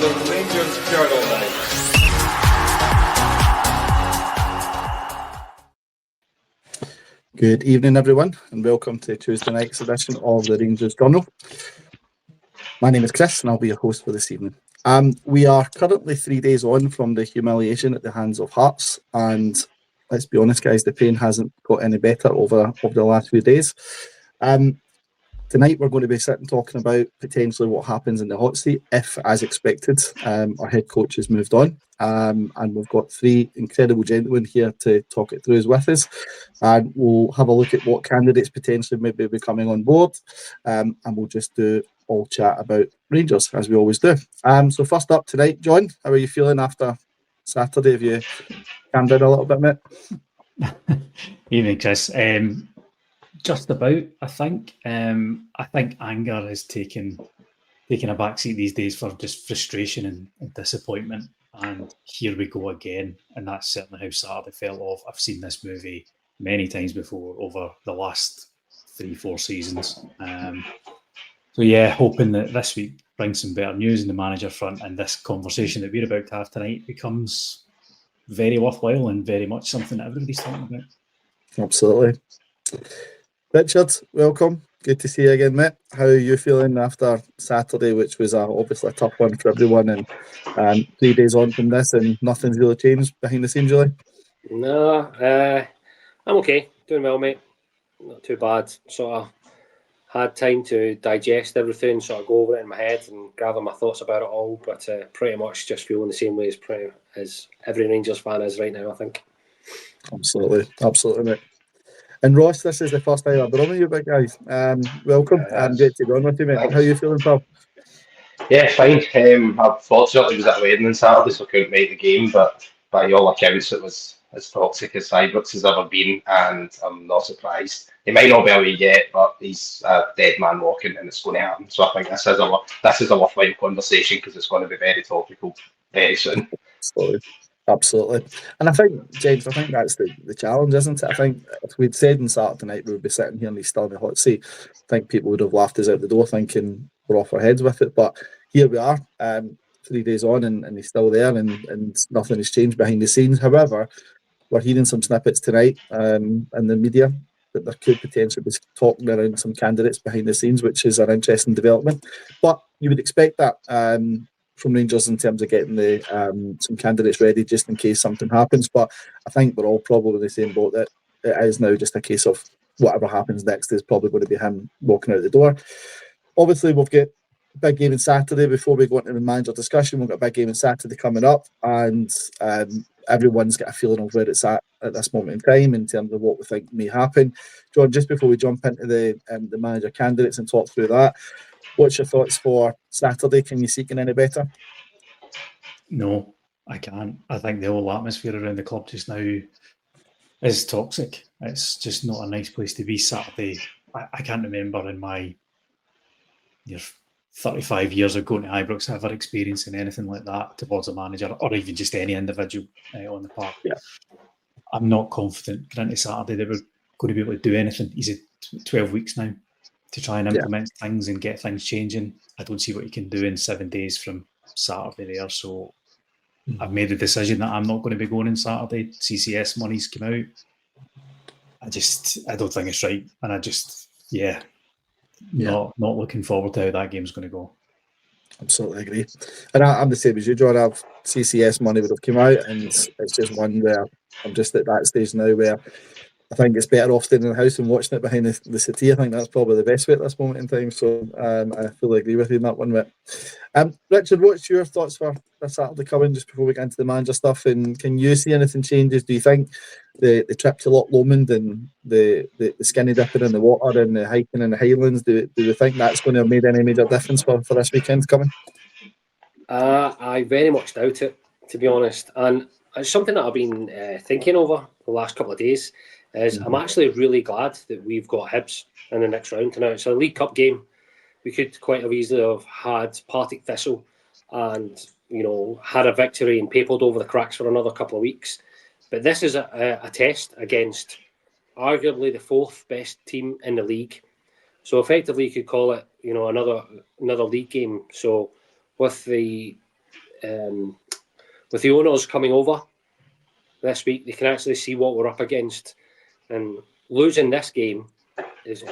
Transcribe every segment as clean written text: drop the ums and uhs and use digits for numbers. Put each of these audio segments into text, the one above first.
the Rangers Journal now. Good evening, everyone, and welcome to Tuesday night's edition of the Rangers Journal. My name is Chris, and I'll be your host for this evening. We are currently 3 days on from the humiliation at the hands of Hearts, and let's be honest, guys, the pain hasn't got any better over the last few days. Tonight, we're going to be sitting talking about potentially what happens in the hot seat if, as expected, our head coach has moved on. And we've got three incredible gentlemen here to talk it through with us. And we'll have a look at what candidates potentially may be coming on board. And we'll just do all chat about Rangers, as we always do. So first up tonight, John, how are you feeling after Saturday? Have you calmed down a little bit, mate? Evening, Chris. Just about, I think. I think anger has taken a backseat these days for just frustration and disappointment. And here we go again. And that's certainly how Saturday felt off. I've seen this movie many times before over the last 3-4 seasons. So yeah, hoping that this week brings some better news in the manager front, and this conversation that we're about to have tonight becomes very worthwhile and very much something that everybody's talking about. Absolutely. Richard, welcome. Good to see you again, mate. How are you feeling after Saturday, which was obviously a tough one for everyone, and 3 days on from this, and nothing's really changed behind the scenes, really? No, I'm okay. Doing well, mate. Not too bad. Sort of had time to digest everything, sort of go over it in my head and gather my thoughts about it all, but pretty much just feeling the same way as every Rangers fan is right now, I think. Absolutely, mate. And Ross, this is the first time I've been on with you, big guys. Welcome. Great to be on with you, mate. Thanks. How are you feeling, pal? Yeah, fine. I fortunately was at a wedding on Saturday, so I couldn't make the game, but by all accounts, it was as toxic as Ibrox has ever been, and I'm not surprised. He might not be away yet, but he's a dead man walking, and it's going to happen. So I think this is a worthwhile conversation because it's going to be very topical very soon. Absolutely. And I think, James, that's the challenge, isn't it? I think if we'd said on Saturday night we would be sitting here and he's still in the hot seat, I think people would have laughed us out the door thinking we're off our heads with it. But here we are, 3 days on, and he's still there, and nothing has changed behind the scenes. However, we're hearing some snippets tonight in the media that there could potentially be talking around some candidates behind the scenes, which is an interesting development. But you would expect that from Rangers in terms of getting the some candidates ready just in case something happens. But I think we're all probably in the same boat that it is now just a case of whatever happens next is probably going to be him walking out the door. Obviously, we've got a big game on Saturday. Before we go into the manager discussion, we've got a big game on Saturday coming up, and everyone's got a feeling of where it's at this moment in time in terms of what we think may happen. John, just before we jump into the manager candidates and talk through that, what's your thoughts for Saturday? Can you see it any better? No, I can't. I think the whole atmosphere around the club just now is toxic. It's just not a nice place to be Saturday. I can't remember in my 35 years of going to Ibrox ever experiencing anything like that towards a manager or even just any individual on the park. Yeah. I'm not confident going into Saturday that we're going to be able to do anything. He's at 12 weeks now to try and implement things and get things changing. I don't see what you can do in 7 days from Saturday there. So I've made the decision that I'm not going to be going on Saturday. CCS money's come out. I don't think it's right. And not looking forward to how that game's going to go. Absolutely agree. And I'm the same as you, John. CCS money would have come out, and it's just one where I'm just at that stage now where I think it's better off staying in the house and watching it behind the city. I think that's probably the best way at this moment in time. So I fully agree with you on that one, mate. Richard, what's your thoughts for Saturday coming just before we get into the manager stuff? And can you see anything changes? Do you think the trip to Loch Lomond and the skinny dipping in the water and the hiking in the Highlands, do you think that's going to have made any major difference for this weekend coming? I very much doubt it, to be honest. And it's something that I've been thinking over the last couple of days. I'm actually really glad that we've got Hibs in the next round. Now, it's a League Cup game. We could quite have easily have had Partick Thistle and, had a victory and papered over the cracks for another couple of weeks. But this is a test against arguably the fourth best team in the league. So effectively you could call it, another league game. So with the with the owners coming over this week, they can actually see what we're up against, and losing this game is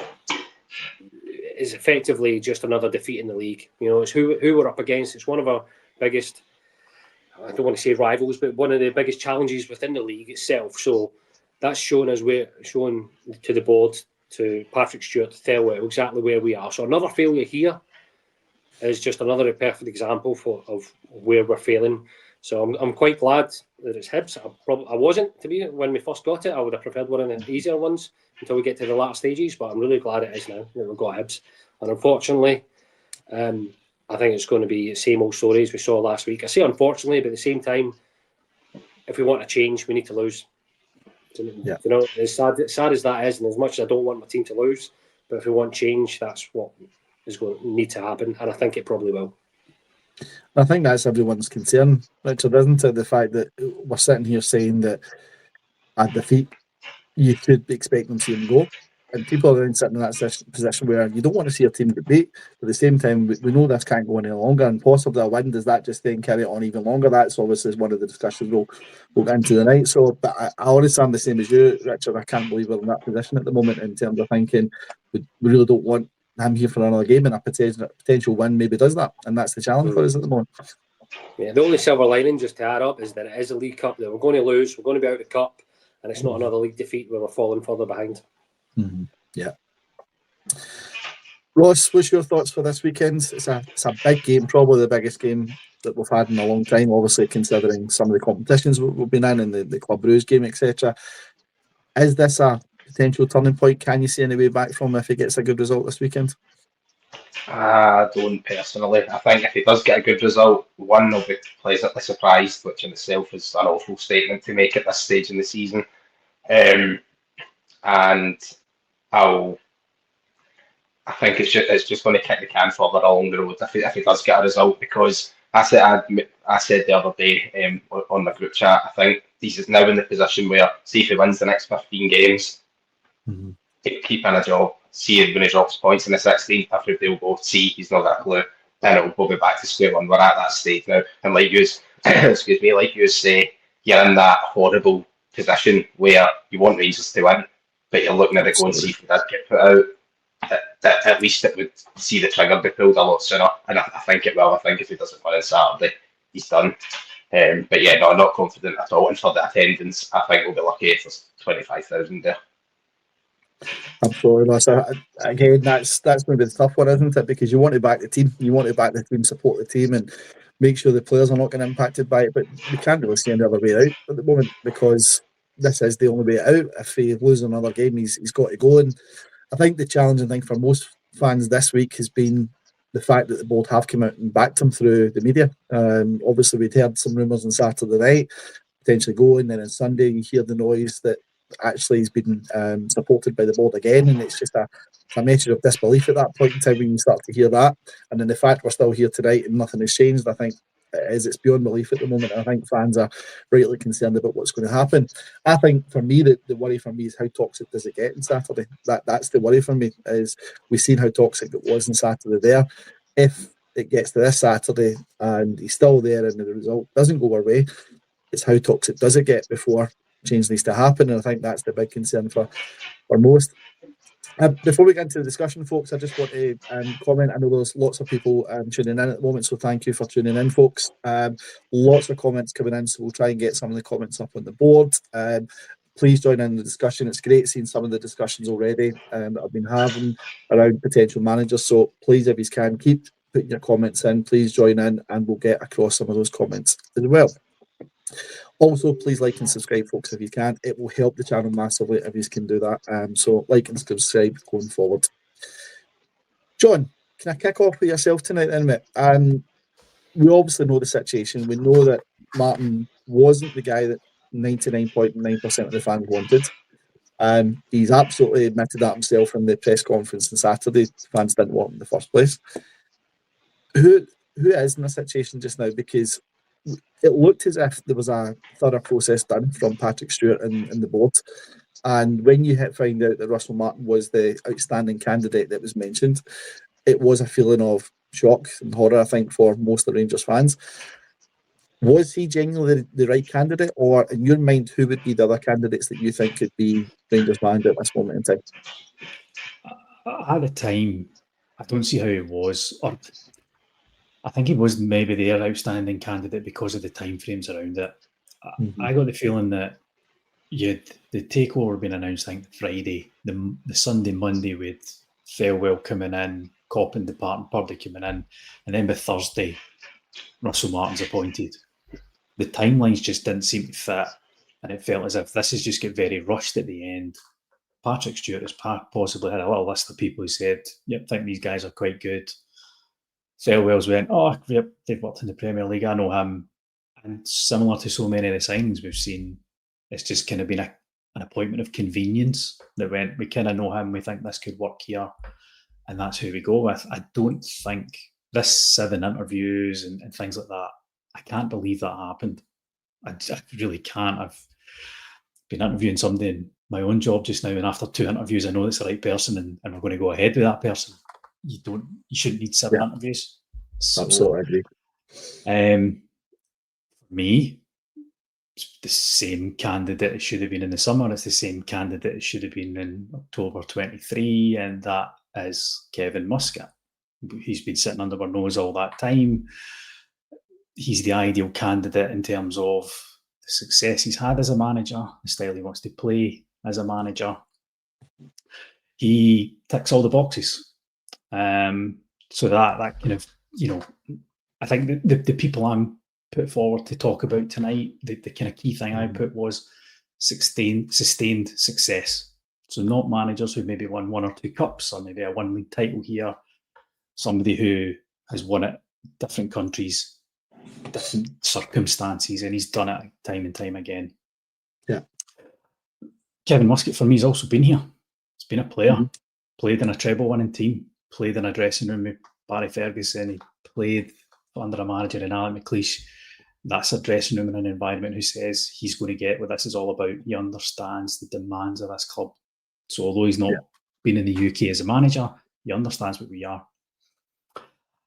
effectively just another defeat in the league. You know, it's who we're up against. It's one of our biggest, I don't want to say rivals, but one of the biggest challenges within the league itself. So that's shown to the board, to Patrick Stewart, to Thelwell, exactly where we are. So another failure here is just another perfect example of where we're failing. So I'm quite glad that it's Hibs. I wasn't, to be, when we first got it. I would have preferred one of the easier ones until we get to the latter stages, but I'm really glad it is now that we've got Hibs. And unfortunately, I think it's going to be the same old stories we saw last week. I say unfortunately, but at the same time, if we want to change, we need to lose. Yeah. You know, as sad as that is, and as much as I don't want my team to lose, but if we want change, that's what is going to need to happen, and I think it probably will. I think that's everyone's concern, Richard, isn't it? The fact that we're sitting here saying that a defeat, you could expect them to see them go. And people are then sitting in that position where you don't want to see a team get beat. But at the same time, we know this can't go any longer, and possibly a win, does that just then carry it on even longer? That's obviously one of the discussions we'll get into tonight. So, but I honestly am the same as you, Richard. I can't believe we're in that position at the moment in terms of thinking we really don't want him here for another game, and a potential win maybe does that. And that's the challenge for us at the moment. Yeah, the only silver lining, just to add up, is that it is a League Cup that we're going to lose. We're going to be out of the Cup, and it's not another league defeat where we're falling further behind. Mm-hmm. Yeah. Ross, what's your thoughts for this weekend? It's a big game, probably the biggest game that we've had in a long time, obviously considering some of the competitions we've been in and the Club Bruges game, etc. Is this a potential turning point? Can you see any way back from if he gets a good result this weekend? I don't personally. I think if he does get a good result, one, will be pleasantly surprised, which in itself is an awful statement to make at this stage in the season. And I think it's just going to kick the can further along the road if he does get a result, because I said the other day on my group chat, I think he's now in the position where, see if he wins the next 15 games, keep in a job, see when he drops points in the 16th, everybody will go, see, he's not got a clue, and we'll be back to square one. We're at that stage now, and like you say, you're in that horrible position where you want Rangers to win, but you're looking at it going, see if he does get put out, at least it would see the trigger be pulled a lot sooner, and I think it will. I think if he doesn't win on Saturday, he's done. But yeah, no, I'm not confident at all. And for the attendance, I think we'll be lucky if there's 25,000 there. Absolutely, Ross. Again, that's going to be the tough one, isn't it? Because you want to back the team, support the team, and make sure the players are not getting impacted by it. But we can't really see any other way out at the moment, because this is the only way out. If he loses another game, he's got to go. And I think the challenging thing for most fans this week has been the fact that the board have come out and backed him through the media. Obviously, we'd heard some rumours on Saturday night, potentially going, then on Sunday you hear the noise that actually he's been supported by the board again, and it's just a measure of disbelief at that point in time when you start to hear that. And then the fact we're still here tonight and nothing has changed, I think it's beyond belief at the moment. I think fans are rightly concerned about what's going to happen. I think for me, the worry for me is how toxic does it get on Saturday. That's the worry for me, is we've seen how toxic it was on Saturday there. If it gets to this Saturday and he's still there and the result doesn't go our way, it's how toxic does it get before change needs to happen. And I think that's the big concern for most. Before we get into the discussion, folks, I just want to comment. I know there's lots of people tuning in at the moment, so thank you for tuning in, folks. Lots of comments coming in, so we'll try and get some of the comments up on the board. Please join in the discussion. It's great seeing some of the discussions already that I've been having around potential managers. So please, if you can, keep putting your comments in. Please join in, and we'll get across some of those comments as well. Also, please like and subscribe, folks, if you can. It will help the channel massively if you can do that. So like and subscribe going forward. John, can I kick off with yourself tonight then, mate? We obviously know the situation. We know that Martin wasn't the guy that 99.9% of the fans wanted. He's absolutely admitted that himself in the press conference on Saturday. Fans didn't want him in the first place. Who is in a situation just now? Because it looked as if there was a thorough process done from Patrick Stewart and the board. And when you find out that Russell Martin was the outstanding candidate that was mentioned, it was a feeling of shock and horror, I think, for most of the Rangers fans. Was he genuinely the right candidate, or in your mind, who would be the other candidates that you think could be Rangers manager at this moment in time? At the time, I don't see how he was, or I think he was maybe their outstanding candidate because of the timeframes around it. I got the feeling that the takeover being announced, I think Friday, the Sunday, Monday with Fairwell coming in, Coppin departing, Purdy coming in, and then by Thursday, Russell Martin's appointed. The timelines just didn't seem to fit, and it felt as if this has just got very rushed at the end. Patrick Stewart has possibly had a little list of people who said, "Yep, think these guys are quite good." Fairwell's went, "Oh, yep, they've worked in the Premier League, I know him." And similar to so many of the signings we've seen, it's just kind of been an appointment of convenience that went, we kind of know him, we think this could work here, and that's who we go with. I don't think this 7 interviews and things like that, I can't believe that happened. I really can't. I've been interviewing somebody in my own job just now, and after 2 interviews, I know it's the right person, and we're going to go ahead with that person. You shouldn't need 7 interviews. So, absolutely agree. For me, it's the same candidate it should have been in the summer. It's the same candidate it should have been in October 23, and that is Kevin Muscat. He's been sitting under our nose all that time. He's the ideal candidate in terms of the success he's had as a manager, the style he wants to play as a manager. He ticks all the boxes. So that kind of, I think the people I'm put forward to talk about tonight, the kind of key thing I put was sustained success. So not managers who maybe won 1 or 2 cups or maybe a 1 league title here, somebody who has won it in different countries, different circumstances, and he's done it time and time again. Yeah. Kevin Muscat for me has also been here. He's been a player, played in a treble winning team, played in a dressing room with Barry Ferguson, he played under a manager in Alan McLeish. That's a dressing room and an environment who says he's going to get what this is all about. He understands the demands of this club. So although he's not been in the UK as a manager, he understands what we are.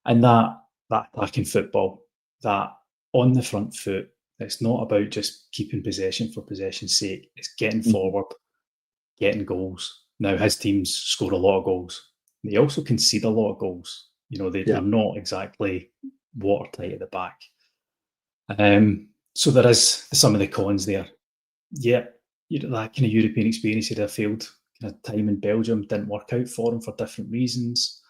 And that attacking football, that on the front foot, it's not about just keeping possession for possession's sake. It's getting forward, getting goals. Now, his teams score a lot of goals. They also concede a lot of goals. They're not exactly watertight at the back. So there is some of the cons there. Yeah, that kind of European experience he had failed kind of time in Belgium didn't work out for him for different reasons.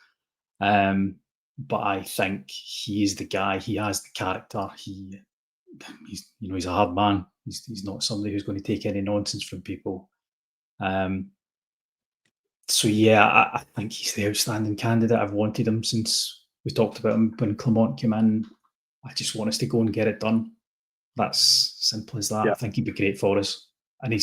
But I think he is the guy. He has the character. He's a hard man. He's not somebody who's going to take any nonsense from people. So yeah, I think he's the outstanding candidate. I've wanted him since we talked about him when Clement came in. I just want us to go and get it done. That's simple as that. I think he'd be great for us. And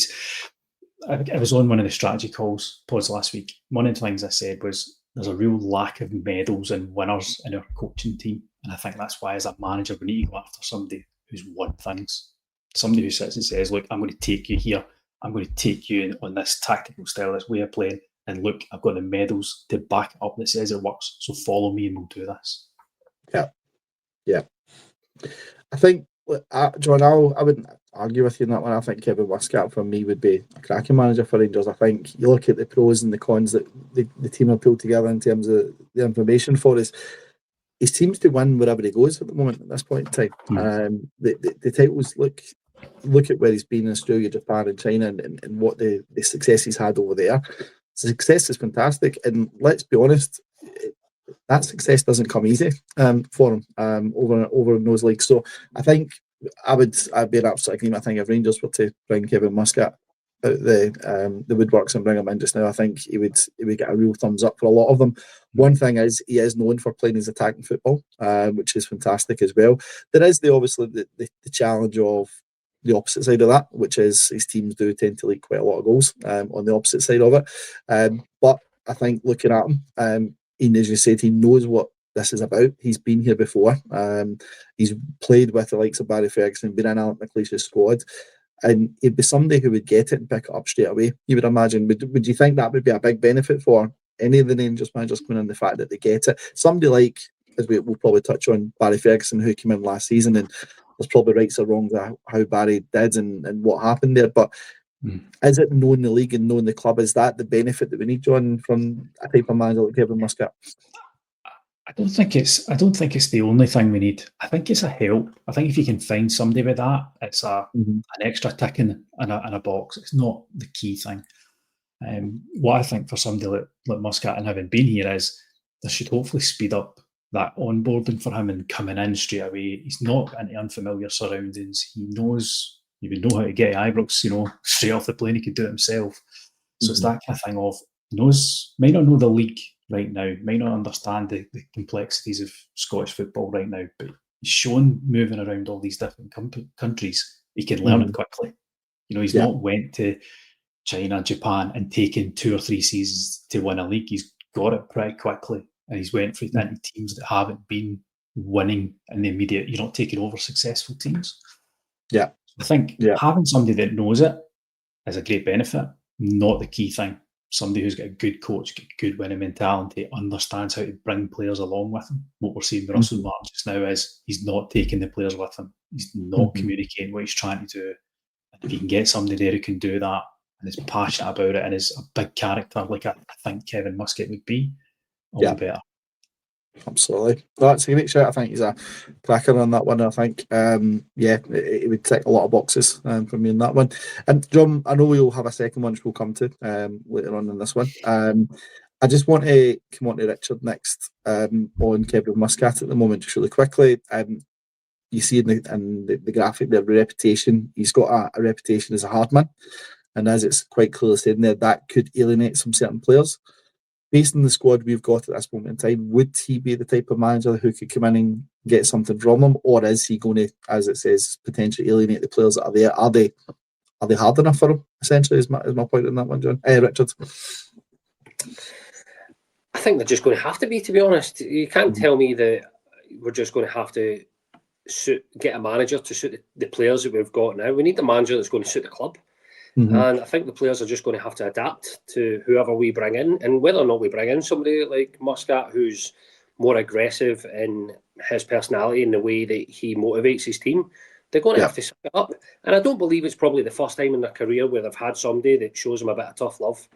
I was on one of the strategy pods last week. One of the things I said was there's a real lack of medals and winners in our coaching team. And I think that's why as a manager, we need to go after somebody who's won things. Somebody who sits and says, look, I'm going to take you here. I'm going to take you on this tactical style, this way of playing. And look, I've got the medals to back it up that says it works. So follow me and we'll do this. Yeah. I think, John, I wouldn't argue with you on that one. I think Kevin Muscat for me would be a cracking manager for Rangers. I think you look at the pros and the cons that the team have pulled together in terms of the information for us. He seems to win wherever he goes at the moment at this point in time. The titles, look at where he's been in Australia, Japan and China and what the success he's had over there. The success is fantastic, and let's be honest, that success doesn't come easy for him over in those leagues. So I think I'd be an absolute agreement. I think if Rangers were to bring Kevin Muscat out the woodworks and bring him in just now, I think he would get a real thumbs up for a lot of them. One thing is he is known for playing his attacking football, which is fantastic as well. There is obviously the challenge of the opposite side of that, which is his teams do tend to leak quite a lot of goals on the opposite side of it. But I think looking at him, as you said, he knows what this is about. He's been here before. He's played with the likes of Barry Ferguson, been in Alan McLeish's squad, and he'd be somebody who would get it and pick it up straight away. You would imagine. Would you think that would be a big benefit for any of the Rangers managers coming in, the fact that they get it? Somebody like, as we'll probably touch on, Barry Ferguson, who came in last season, and there's probably rights or wrongs of how Barry did and what happened there. But is it knowing the league and knowing the club? Is that the benefit that we need, John, from a type of manager like Kevin Muscat? I don't think it's the only thing we need. I think it's a help. I think if you can find somebody with that, it's an extra tick in a box. It's not the key thing. What I think for somebody like Muscat and having been here is this should hopefully speed up that onboarding for him and coming in straight away. He's not into unfamiliar surroundings. He would know how to get Ibrox, straight off the plane. He could do it himself. So it's that kind of thing of might not know the league right now, might not understand the complexities of Scottish football right now, but he's shown moving around all these different countries, he can learn it quickly. He's not went to China, Japan, and taken 2 or 3 seasons to win a league. He's got it pretty quickly, and he's went through into teams that haven't been winning in the immediate. You're not taking over successful teams. Yeah, I think having somebody that knows it is a great benefit, not the key thing. Somebody who's got a good coach, got good winning mentality, understands how to bring players along with him. What we're seeing with Russell Martin just now is he's not taking the players with him. He's not communicating what he's trying to do. And if you can get somebody there who can do that and is passionate about it and is a big character like I think Kevin Muscat would be, all the better. Absolutely. That's a great shout. I think he's a cracker on that one. I think, it would tick a lot of boxes for me in that one. And John, I know we'll have a second one which we'll come to later on in this one. I just want to come on to Richard next on Kevin Muscat at the moment, just really quickly. You see in the graphic, the reputation, he's got a reputation as a hard man. And as it's quite clearly said in there, that could alienate some certain players. Based on the squad we've got at this moment in time, would he be the type of manager who could come in and get something from them, or is he going to, as it says, potentially alienate the players that are there? Are they hard enough for him? Essentially, is my point on that one, John. Richard. I think they're just going to have to be. To be honest, you can't tell me that we're just going to have to get a manager to suit the players that we've got now. We need the manager that's going to suit the club. And I think the players are just going to have to adapt to whoever we bring in. And whether or not we bring in somebody like Muscat, who's more aggressive in his personality and the way that he motivates his team, they're going to have to suck it up. And I don't believe it's probably the first time in their career where they've had somebody that shows them a bit of tough love.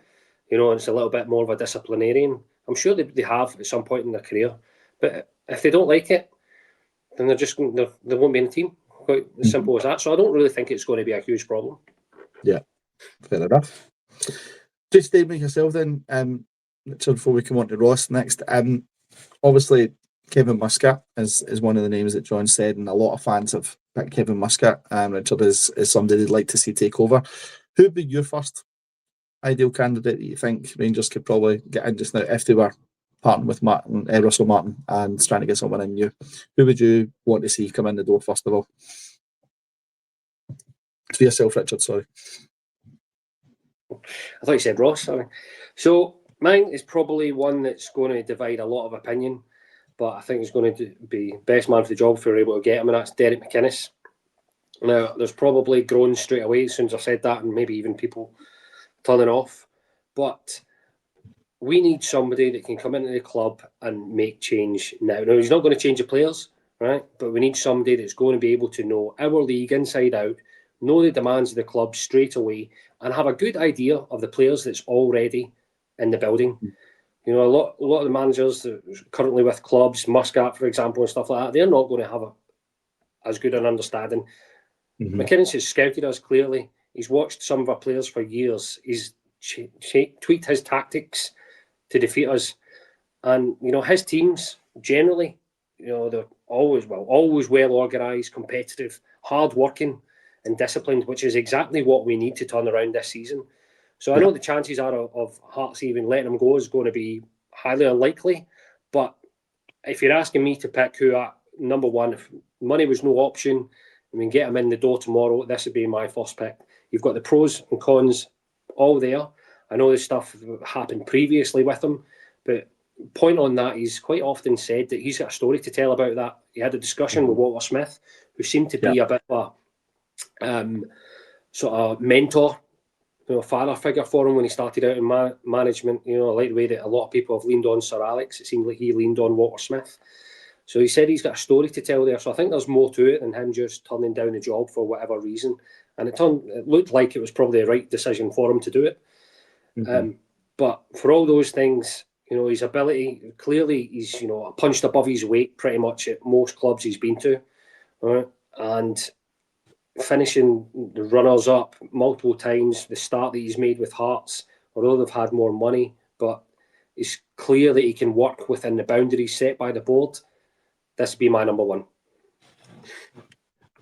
And it's a little bit more of a disciplinarian. I'm sure they have at some point in their career. But if they don't like it, then they won't be in the team. Quite as simple as that. So I don't really think it's going to be a huge problem. Yeah, fair enough. Just stay with yourself then, Richard, before we come on to Ross next. Obviously, Kevin Muscat is one of the names that John said, and a lot of fans have picked Kevin Muscat. Richard is somebody they'd like to see take over. Who would be your first ideal candidate that you think Rangers could probably get in just now if they were partnering with Russell Martin and trying to get someone in new? Who would you want to see come in the door first of all? For yourself, Richard, sorry. I thought you said Ross, sorry. So mine is probably one that's going to divide a lot of opinion, but I think it's going to be best man for the job if we're able to get him, and that's Derek McInnes. Now, there's probably groans straight away as soon as I said that, and maybe even people turning off. But we need somebody that can come into the club and make change now. Now, he's not going to change the players, right? But we need somebody that's going to be able to know our league inside out, know the demands of the club straight away, and have a good idea of the players that's already in the building. A lot of the managers that are currently with clubs, Muscat, for example, and stuff like that, they're not going to have as good an understanding. McInnes has scouted us clearly. He's watched some of our players for years. He's tweaked his tactics to defeat us. And, his teams, generally, they're always well organised, competitive, hard-working, and disciplined, which is exactly what we need to turn around this season. So I know the chances are of Hearts even letting him go is going to be highly unlikely. But if you're asking me to pick number one, if money was no option, and we can get him in the door tomorrow, this would be my first pick. You've got the pros and cons all there. I know this stuff happened previously with him, but point on that, he's quite often said that he's got a story to tell about that. He had a discussion with Walter Smith, who seemed to be a bit of a sort of mentor, father figure for him when he started out in management. I like the way that a lot of people have leaned on Sir Alex. It seemed like he leaned on Walter Smith. So he said he's got a story to tell there. So I think there's more to it than him just turning down a job for whatever reason. And it looked like it was probably the right decision for him to do it. But for all those things, his ability, clearly he's, punched above his weight pretty much at most clubs he's been to. Right? And finishing the runners-up multiple times, the start that he's made with Hearts, although they've had more money, but it's clear that he can work within the boundaries set by the board. This would be my number one.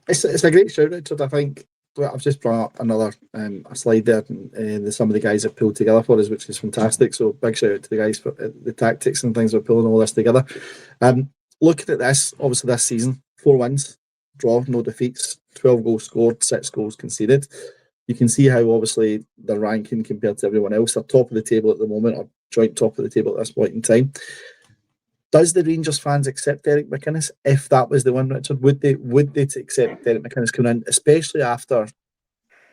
It's a great shout, Richard. I think I've just brought up another a slide there, and some of the guys have pulled together for us, which is fantastic. So big shout out to the guys for the tactics and things for pulling all this together. Looking at this, obviously this season, 4 wins, draw, no defeats, 12 goals scored, 6 goals conceded. You can see how obviously the ranking compared to everyone else, they're top of the table at the moment, or joint top of the table at this point in time. Does the Rangers fans accept Derek McInnes? If that was the one, Richard, would they accept Derek McInnes coming in, especially after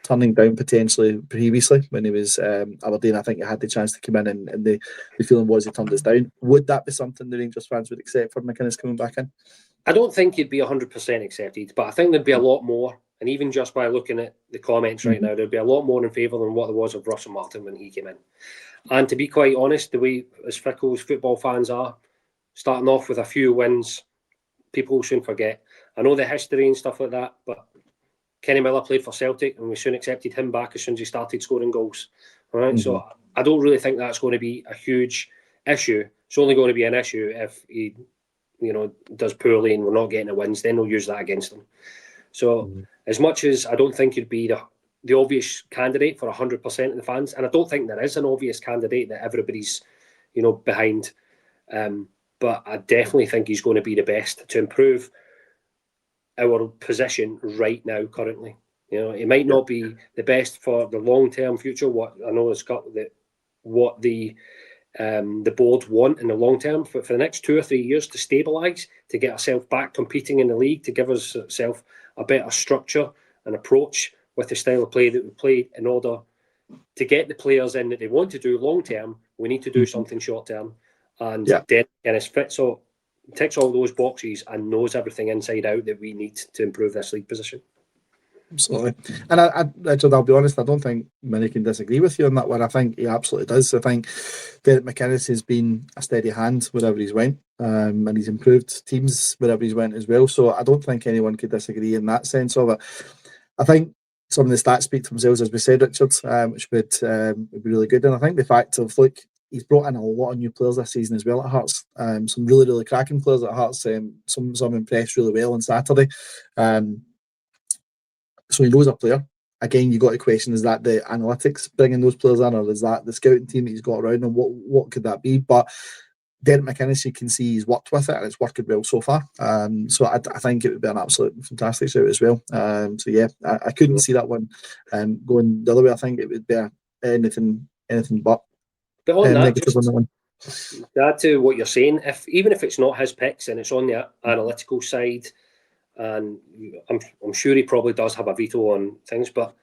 turning down potentially previously when he was Aberdeen? I think he had the chance to come in, and the feeling was he turned us down. Would that be something the Rangers fans would accept for McInnes coming back in? I don't think he'd be 100% accepted, but I think there'd be a lot more. And even just by looking at the comments right now, there'd be a lot more in favour than what there was of Russell Martin when he came in. And to be quite honest, the way as fickle as football fans are, starting off with a few wins, people will soon forget. I know the history and stuff like that, but Kenny Miller played for Celtic and we soon accepted him back as soon as he started scoring goals. All right, So I don't really think that's going to be a huge issue. It's only going to be an issue if he, does poorly and we're not getting the wins, then they'll use that against him. So as much as I don't think he'd be the obvious candidate for 100% of the fans, and I don't think there is an obvious candidate that everybody's, behind, but I definitely think he's going to be the best to improve our position right now, currently. It might not be the best for the long-term future. What I know is what the board want in the long term for the next 2 or 3 years to stabilise, to get ourselves back competing in the league, to give ourselves a better structure and approach with the style of play that we play. In order to get the players in that they want to do long term, we need to do something short term. And Derek McInnes fits ticks all those boxes and knows everything inside out that we need to improve this league position. Absolutely. And Richard, I'll be honest, I don't think many can disagree with you on that one. I think he absolutely does. I think Derek McInnes has been a steady hand wherever he's went, and he's improved teams wherever he's went as well. So I don't think anyone could disagree in that sense of it. I think some of the stats speak for themselves, as we said, Richard, which would be really good. And I think the fact of, he's brought in a lot of new players this season as well at Hearts. Some really, really cracking players at Hearts. Some impressed really well on Saturday. So he knows a player. Again, you got to question, is that the analytics bringing those players in, or is that the scouting team that he's got around him? What could that be? But Derek McInnes, you can see he's worked with it and it's working well so far. So I think it would be an absolute fantastic shout as well. So yeah, I couldn't see that one going the other way. I think it would be anything but on negative on that one. To add to what you're saying, even if it's not his picks and it's on the analytical side, and I'm sure he probably does have a veto on things, but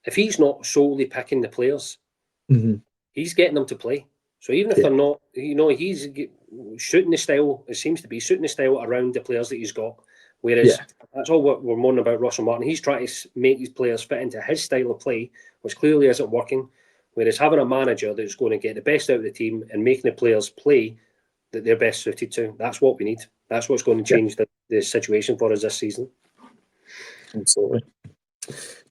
if he's not solely picking the players, he's getting them to play. So even if they're not, he's shooting the style, it seems to be shooting the style around the players that he's got. Whereas that's all what we're moaning about Russell Martin. He's trying to make these players fit into his style of play, which clearly isn't working. Whereas having a manager that's going to get the best out of the team and making the players play that they're best suited to, that's what we need. That's what's going to change the situation for us this season. Absolutely.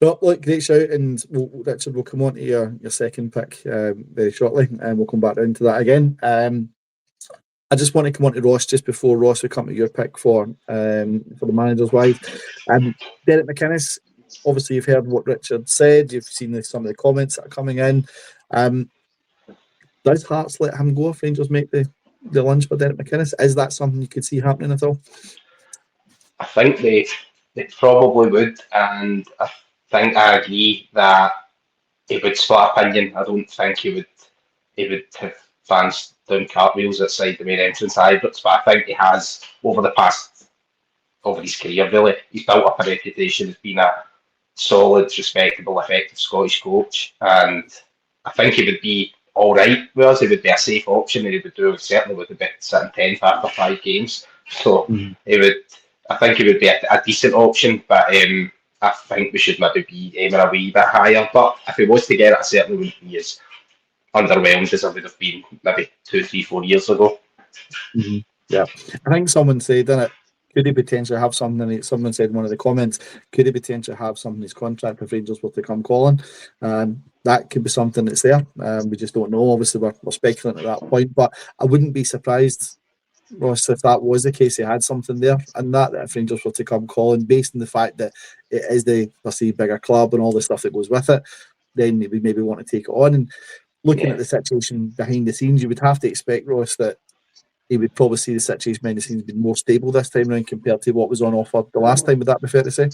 Well, look, great shout, and Richard, we'll come on to your second pick very shortly, and we'll come back round to that again. I just want to come on to Ross just before, Ross, we come to your pick for the manager's wise. Derek McInnes, obviously you've heard what Richard said, you've seen some of the comments that are coming in. Does Hearts let him go if Rangers make the lunge for Derek McInnes? Is that something you could see happening at all? I think they probably would, and I think I agree that he would split opinion. I don't think he would have fans doing cartwheels outside the main entrance Ibrox, but I think he has over his career really. He's built up a reputation as being a solid, respectable, effective Scottish coach, and I think he would be all right with us. He would be a safe option, and he would certainly be sitting 10th after 5 games. So I think it would be a decent option, but I think we should maybe be aiming a wee bit higher. But if he was to get it, I certainly wouldn't be as underwhelmed as I would have been maybe 2, 3, 4 years ago. Yeah, I think someone said in it, could he potentially have something? Someone said in one of the comments, could he potentially have something in his contract if Rangers were to come calling? That could be something that's there. We just don't know. Obviously, we're speculating at that point, but I wouldn't be surprised, Ross, if that was the case, he had something there, and that if Rangers were to come calling, based on the fact that it is the perceived bigger club and all the stuff that goes with it, then we maybe want to take it on. And looking at the situation behind the scenes, you would have to expect, Ross, that he would probably see the situation behind the scenes being more stable this time around compared to what was on offer the last time. Would that be fair to say?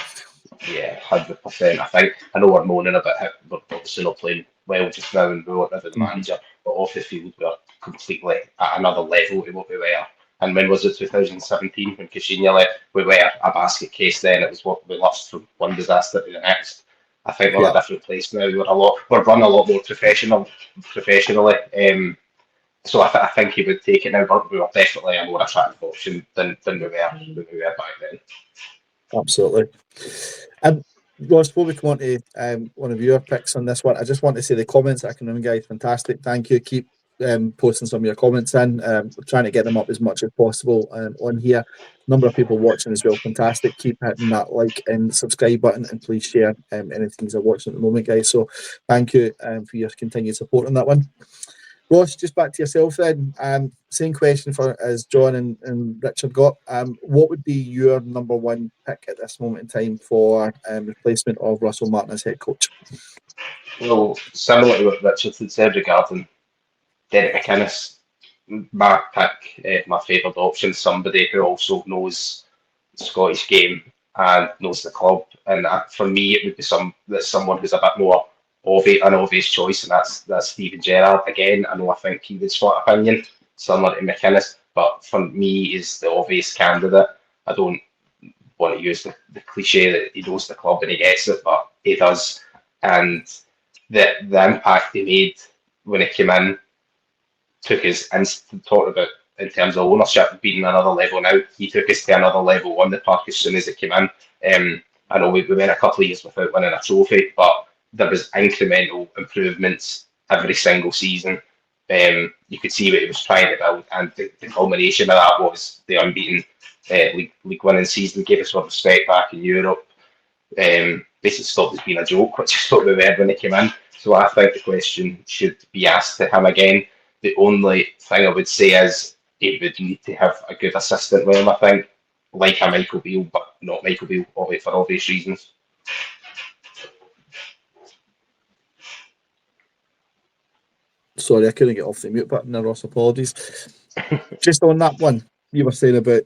Yeah, 100%. I know we're moaning about it. We're obviously not playing well just now, and we want rid of the manager, but off the field we're completely at another level to what we were. And when was it, 2017, when Caixinha left? We were a basket case then. It was what we lost from one disaster to the next. I think we're a different place now. We're run a lot more professionally. So I think he would take it now, but we were definitely a more attractive option than we were back then. Absolutely. Ross, before we come on to one of your picks on this one, I just want to say the comments I can remember, guys, fantastic. Thank you. Keep posting some of your comments in. We're trying to get them up as much as possible on here. Number of people watching as well, fantastic. Keep hitting that like and subscribe button, and please share anything you're watching at the moment, guys. So thank you for your continued support on that one. Ross, just back to yourself then. Same question as John and Richard got. What would be your number one pick at this moment in time for replacement of Russell Martin as head coach? Well, similar to what Richard had said regarding Derek McInnes, my pick, my favourite option, somebody who also knows the Scottish game and knows the club. And for me, it would be someone who's a bit more an obvious choice, and that's Steven Gerrard. Again, I think he would split opinion, similar to McInnes, but for me, is the obvious candidate. I don't want to use the cliche that he knows the club and he gets it, but he does. And the impact he made when he came in took us instant, talking about in terms of ownership being another level now. He took us to another level on the park as soon as he came in. I know we went a couple of years without winning a trophy, but there was incremental improvements every single season. You could see what he was trying to build, and the culmination of that was the unbeaten league winning season. Gave us some respect back in Europe. Basically stopped us being a joke, which is what we were when he came in. So I think the question should be asked to him again. The only thing I would say is he would need to have a good assistant with him, I think, like a Michael Beale, but not Michael Beale, for obvious reasons. Sorry, I couldn't get off the mute button there, Ross. Apologies. Just on that one, you were saying about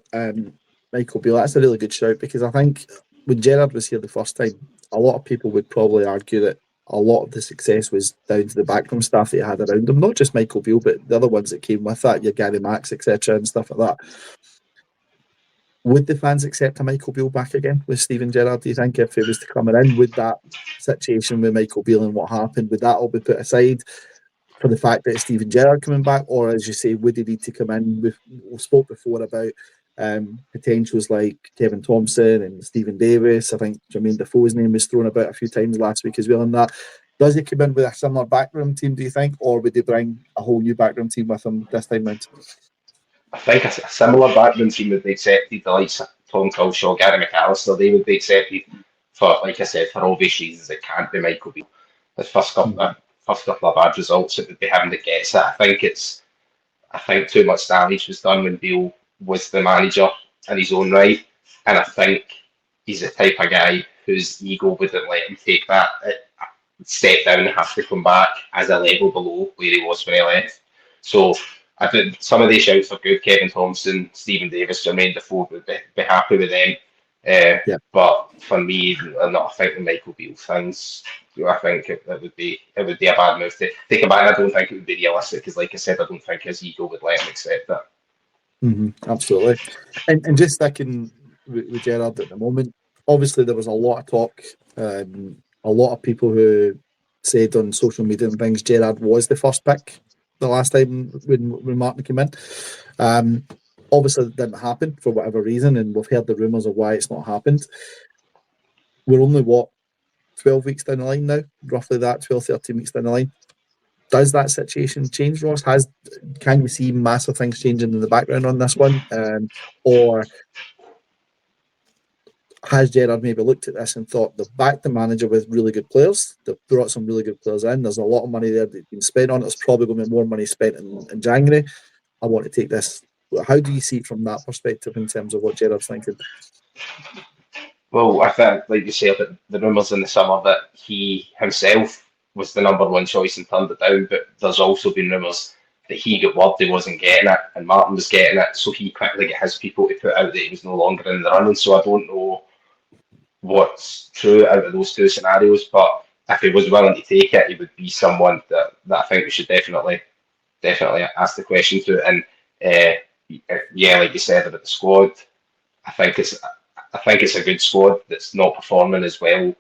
Michael Beale. That's a really good shout, because I think when Gerrard was here the first time, a lot of people would probably argue that a lot of the success was down to the backroom staff that he had around him. Not just Michael Beale, but the other ones that came with that, your Gary Max, etc., and stuff like that. Would the fans accept a Michael Beale back again with Steven Gerrard, do you think, if he was to come in? Would that situation with Michael Beale and what happened, would that all be put aside for the fact that it's Steven Gerrard coming back? Or, as you say, would he need to come in? We spoke before about potentials like Kevin Thompson and Stephen Davis. I think Jermaine Defoe's name was thrown about a few times last week as well on that. Does he come in with a similar backroom team, do you think? Or would they bring a whole new backroom team with him this time round? I think a similar backroom team would be accepted. The likes of Tom Culshaw, Gary McAllister, they would be accepted for, like I said, for obvious reasons. It can't be Michael Beale. The first couple of bad results, it would be him that gets it. I think too much damage was done when Beale was the manager in his own right, and I think he's the type of guy whose ego wouldn't let him take that step down and have to come back as a level below where he was when he left. So I think some of these shouts are good. Kevin Thompson, Stephen Davis, Jermaine Defoe, would be happy with them. But for me, I'm not a fan of Michael Beale things. I think it would be a bad move to take him back. I don't think it would be realistic, because, like I said, I don't think his ego would let him accept that. Absolutely. And just sticking with Gerrard at the moment, obviously there was a lot of talk, a lot of people who said on social media and things Gerrard was the first pick the last time when Martin came in. Obviously, it didn't happen for whatever reason, and we've heard the rumours of why it's not happened. We're only, 12 weeks down the line now? Roughly that, 12, 13 weeks down the line. Does that situation change, Ross? Can you see massive things changing in the background on this one? Or has Gerrard maybe looked at this and thought, they've backed the manager with really good players, they've brought some really good players in, there's a lot of money there that's been spent on it, there's probably going to be more money spent in January. I want to take this. How do you see it from that perspective in terms of what Gerrard's thinking? Well, I think, like you say, about the rumours in the summer that he himself was the number one choice and turned it down, but there's also been rumours that he got word he wasn't getting it and Martin was getting it, so he quickly got his people to put out that he was no longer in the running. So I don't know what's true out of those two scenarios, but if he was willing to take it, he would be someone that I think we should definitely ask the question to. And yeah, like you said about the squad, I think it's a good squad that's not performing as well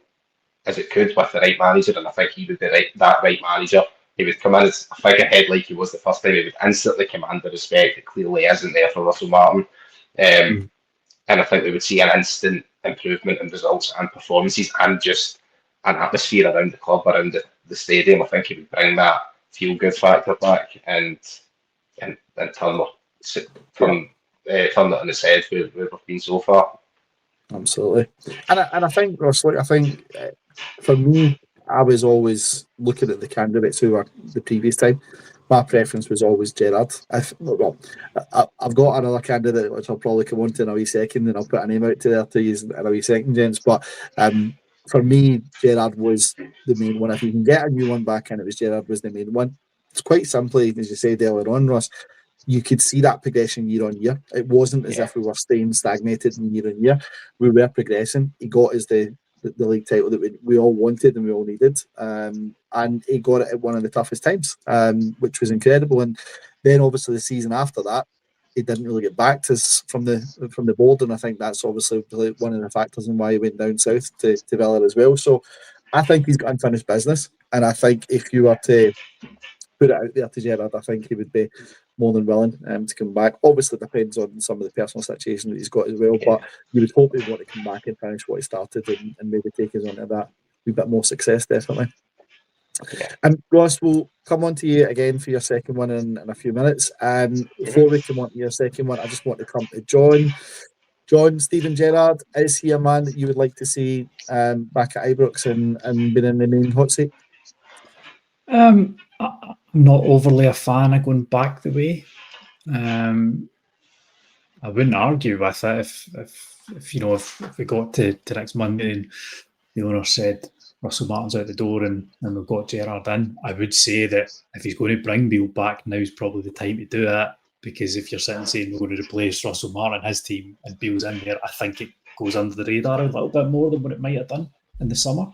as it could with the right manager, and I think he would be that right manager. He would come in as a figurehead like he was the first time. He would instantly command the respect that clearly isn't there for Russell Martin. And I think we would see an instant improvement in results and performances and just an atmosphere around the club, around the stadium. I think he would bring that feel-good factor back and turn it on its head where we've been so far. Absolutely. And I think, Ross, for me, I was always looking at the candidates who were the previous time. My preference was always Gerrard. I've got another candidate which I'll probably come on to in a wee second, and I'll put a name out to there to use in a wee second, gents. But for me, Gerrard was the main one. If you can get a new one back in, Gerrard was the main one. It's quite simply, as you said earlier on, Ross, you could see that progression year on year. It wasn't as if we were staying stagnated in year on year. We were progressing. He got us the league title that we all wanted and we all needed. And he got it at one of the toughest times, which was incredible. And then obviously the season after that, he didn't really get backed from the board, and I think that's obviously one of the factors in why he went down south to Villa as well. So I think he's got unfinished business, and I think if you were to put it out there to Gerrard, I think he would be more than willing to come back. Obviously, it depends on some of the personal situation that he's got as well, but you would hope he'd want to come back and finish what he started and maybe take us on to that wee bit more success, definitely. And Ross, we'll come on to you again for your second one in a few minutes. Before we come on to your second one, I just want to come to John. John, Steven Gerrard, is he a man that you would like to see back at Ibrox and being in the main hot seat? I'm not overly a fan of going back the way. I wouldn't argue with it if we got to next Monday and the owner said Russell Martin's out the door and we've got Gerrard in. I would say that if he's going to bring Beale back, now's probably the time to do it, because if you're sitting saying we're going to replace Russell Martin, his team, and Beale's in there, I think it goes under the radar a little bit more than what it might have done in the summer.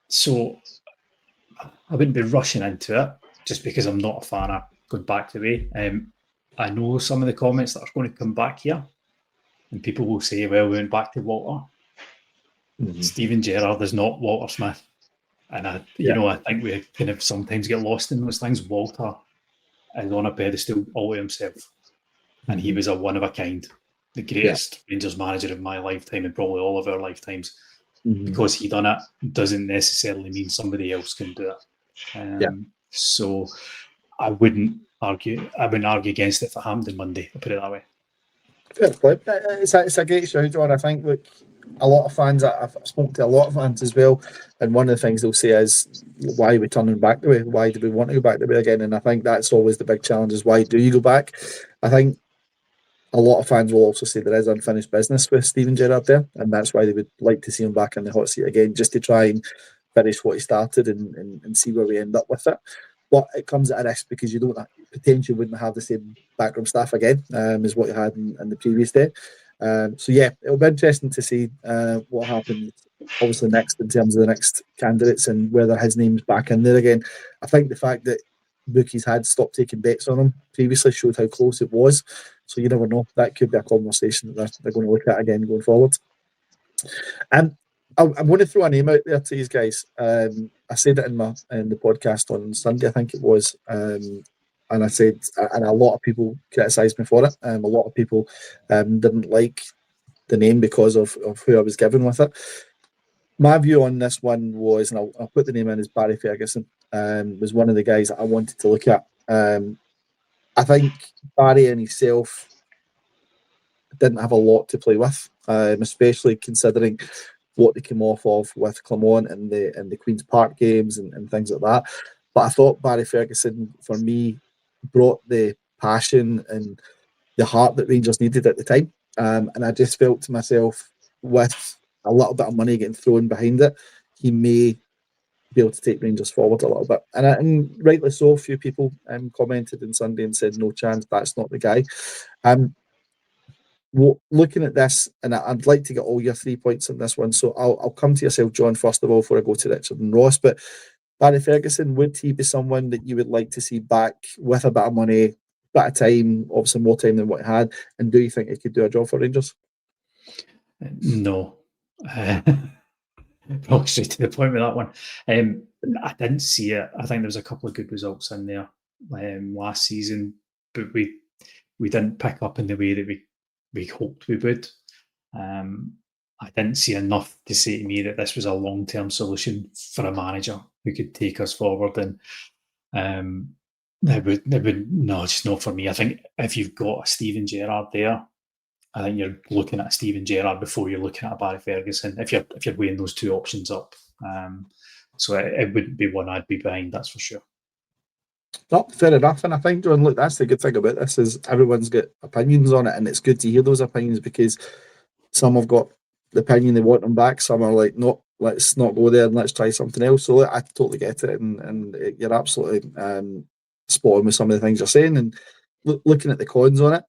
So I wouldn't be rushing into it just because I'm not a fan of going back the way. I know some of the comments that are going to come back here, and people will say, well, we went back to Walter. Steven Gerrard is not Walter Smith. And I think we kind of sometimes get lost in those things. Walter is on a pedestal all to himself. And he was a one of a kind, the greatest Rangers manager of my lifetime and probably all of our lifetimes. Because he done it doesn't necessarily mean somebody else can do it. So I wouldn't argue against it for Hampden Monday, I'll put it that way. Fair play. It's a great show, John. I think a lot of fans, I've spoken to a lot of fans as well, and one of the things they'll say is, why are we turning back the way? Why do we want to go back the way again? And I think that's always the big challenge, is why do you go back? I think a lot of fans will also say there is unfinished business with Steven Gerrard there, and that's why they would like to see him back in the hot seat again, just to try and finish what he started and see where we end up with it. But it comes at a risk because you potentially wouldn't have the same backroom staff again as what you had in the previous day. So yeah, it'll be interesting to see what happens obviously next in terms of the next candidates and whether his name's back in there again. I think the fact that bookies had stopped taking bets on him previously showed how close it was. So you never know. That could be a conversation that they're going to look at again going forward. I'm going to throw a name out there to these guys. I said it in the podcast on Sunday, I think it was. and I said, and a lot of people criticised me for it. A lot of people didn't like the name because of who I was given with it. My view on this one was, and I'll put the name in, as Barry Ferguson was one of the guys that I wanted to look at. I think Barry and himself didn't have a lot to play with, especially considering what they came off of with Clermont and the Queen's Park games and things like that. But I thought Barry Ferguson, for me, brought the passion and the heart that Rangers needed at the time. And I just felt to myself, with a little bit of money getting thrown behind it, he may be able to take Rangers forward a little bit. And rightly so, a few people commented on Sunday and said, no chance, that's not the guy. Looking at this, and I'd like to get all your 3 points on this one, so I'll come to yourself, John, first of all, before I go to Richard and Ross. But Barry Ferguson, would he be someone that you would like to see back with a bit of money, bit of time, obviously more time than what he had, and do you think he could do a job for Rangers? No. Probably straight to the point with that one. I didn't see it. I think there was a couple of good results in there last season, but we didn't pick up in the way that we hoped we would. I didn't see enough to say to me that this was a long-term solution for a manager who could take us forward. And it would no, just not for me. I think if you've got a Steven Gerrard there, I think you're looking at a Steven Gerrard before you're looking at a Barry Ferguson, if you're weighing those two options up. So it wouldn't be one I'd be behind, that's for sure. No, fair enough. And I think, John, look, that's the good thing about this, is everyone's got opinions on it, and it's good to hear those opinions, because some have got the opinion they want them back, some are like, no, let's not go there and let's try something else. So I totally get it, and you're absolutely spot on with some of the things you're saying. And looking at the cons on it,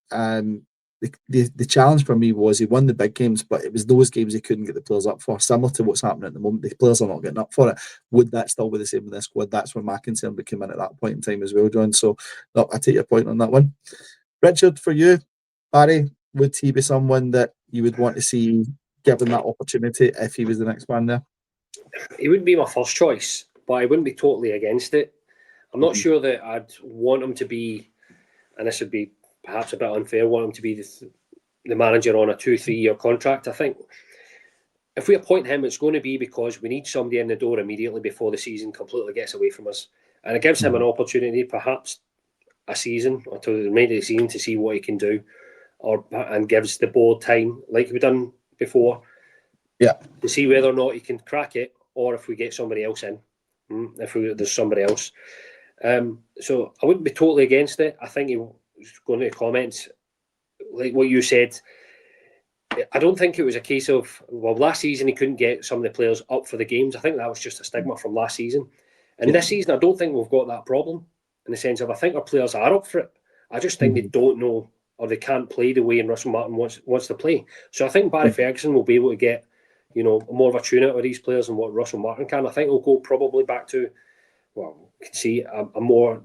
the challenge for me was he won the big games, but it was those games he couldn't get the players up for, similar to what's happening at the moment. The players are not getting up for it. Would that still be the same with this squad? That's where my concern would come in at that point in time as well, John. So no, I take your point on that one. Richard, for you, Barry, would he be someone that you would want to see given that opportunity if he was the next man there? He wouldn't be my first choice, but I wouldn't be totally against it. I'm not sure that I'd want him to be, and this would be perhaps a bit unfair, want him to be the manager on a 2-3 year contract. I think if we appoint him, it's going to be because we need somebody in the door immediately before the season completely gets away from us. And it gives him an opportunity, perhaps a season or to the remainder of the season, to see what he can do, and gives the board time, like we've done before, to see whether or not he can crack it, or if we get somebody else in, there's somebody else. So I wouldn't be totally against it. I think going to the comments, like what you said, I don't think it was a case of, well, last season he couldn't get some of the players up for the games. I think that was just a stigma from last season. And this season, I don't think we've got that problem, in the sense of, I think our players are up for it. I just think they don't know, or they can't play the way Russell Martin wants to play. So I think Barry Ferguson will be able to get, more of a tune out of these players than what Russell Martin can. I think he'll go probably back to, well, you can see a more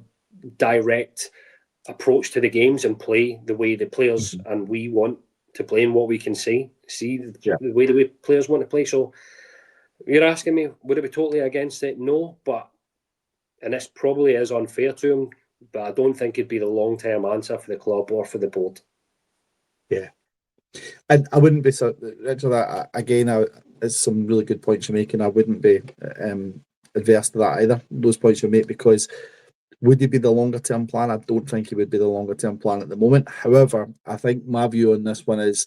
direct approach to the games and play the way the players and we want to play, and what we can see the way the players want to play. So you're asking me, would I be totally against it? No, and this probably is unfair to him, but I don't think it'd be the long-term answer for the club or for the board. Yeah. And I wouldn't be so, Richard, again, it's some really good points you're making. I wouldn't be adverse to that either, those points you make, because would he be the longer term plan? I don't think he would be the longer term plan at the moment. However, I think my view on this one is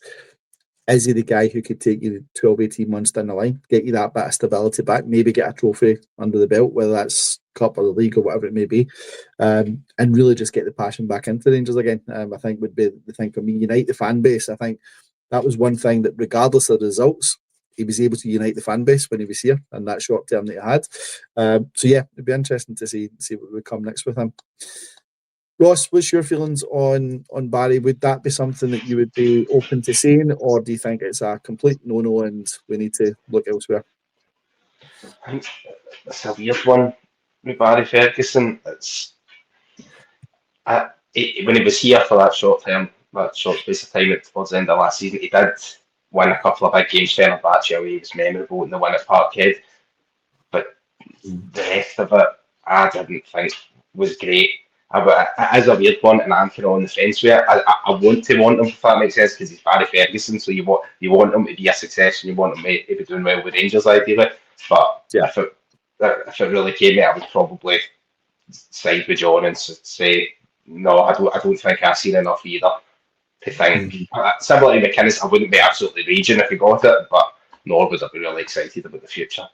he the guy who could take you 12, 18 months down the line, get you that bit of stability back, maybe get a trophy under the belt, whether that's Cup or the league or whatever it may be, and really just get the passion back into Rangers again. I think would be the thing for me. Unite the fan base. I think that was one thing that, regardless of the results, he was able to unite the fan base when he was here, and that short term that he had. So yeah, it'd be interesting to see what would come next with him. Ross, what's your feelings on Barry? Would that be something that you would be open to seeing, or do you think it's a complete no-no and we need to look elsewhere? I think it's a weird one with Barry Ferguson. When he was here for that short space of time towards the end of last season, he did win a couple of big games. Fenerbahce away was memorable, and the win at Parkhead. But the rest of it, I didn't think was great. It is a weird one, and I'm kind of on the fence with it. I want him, if that makes sense, because he's Barry Ferguson, so you want him to be a success, and you want him to be doing well with Rangers, ideally. But Yeah. if it really came to it, I would probably side with John and say no. I don't think I've seen enough either to think. Similar to McInnes, I wouldn't be absolutely raging if he got it, but nor would I be really excited about the future.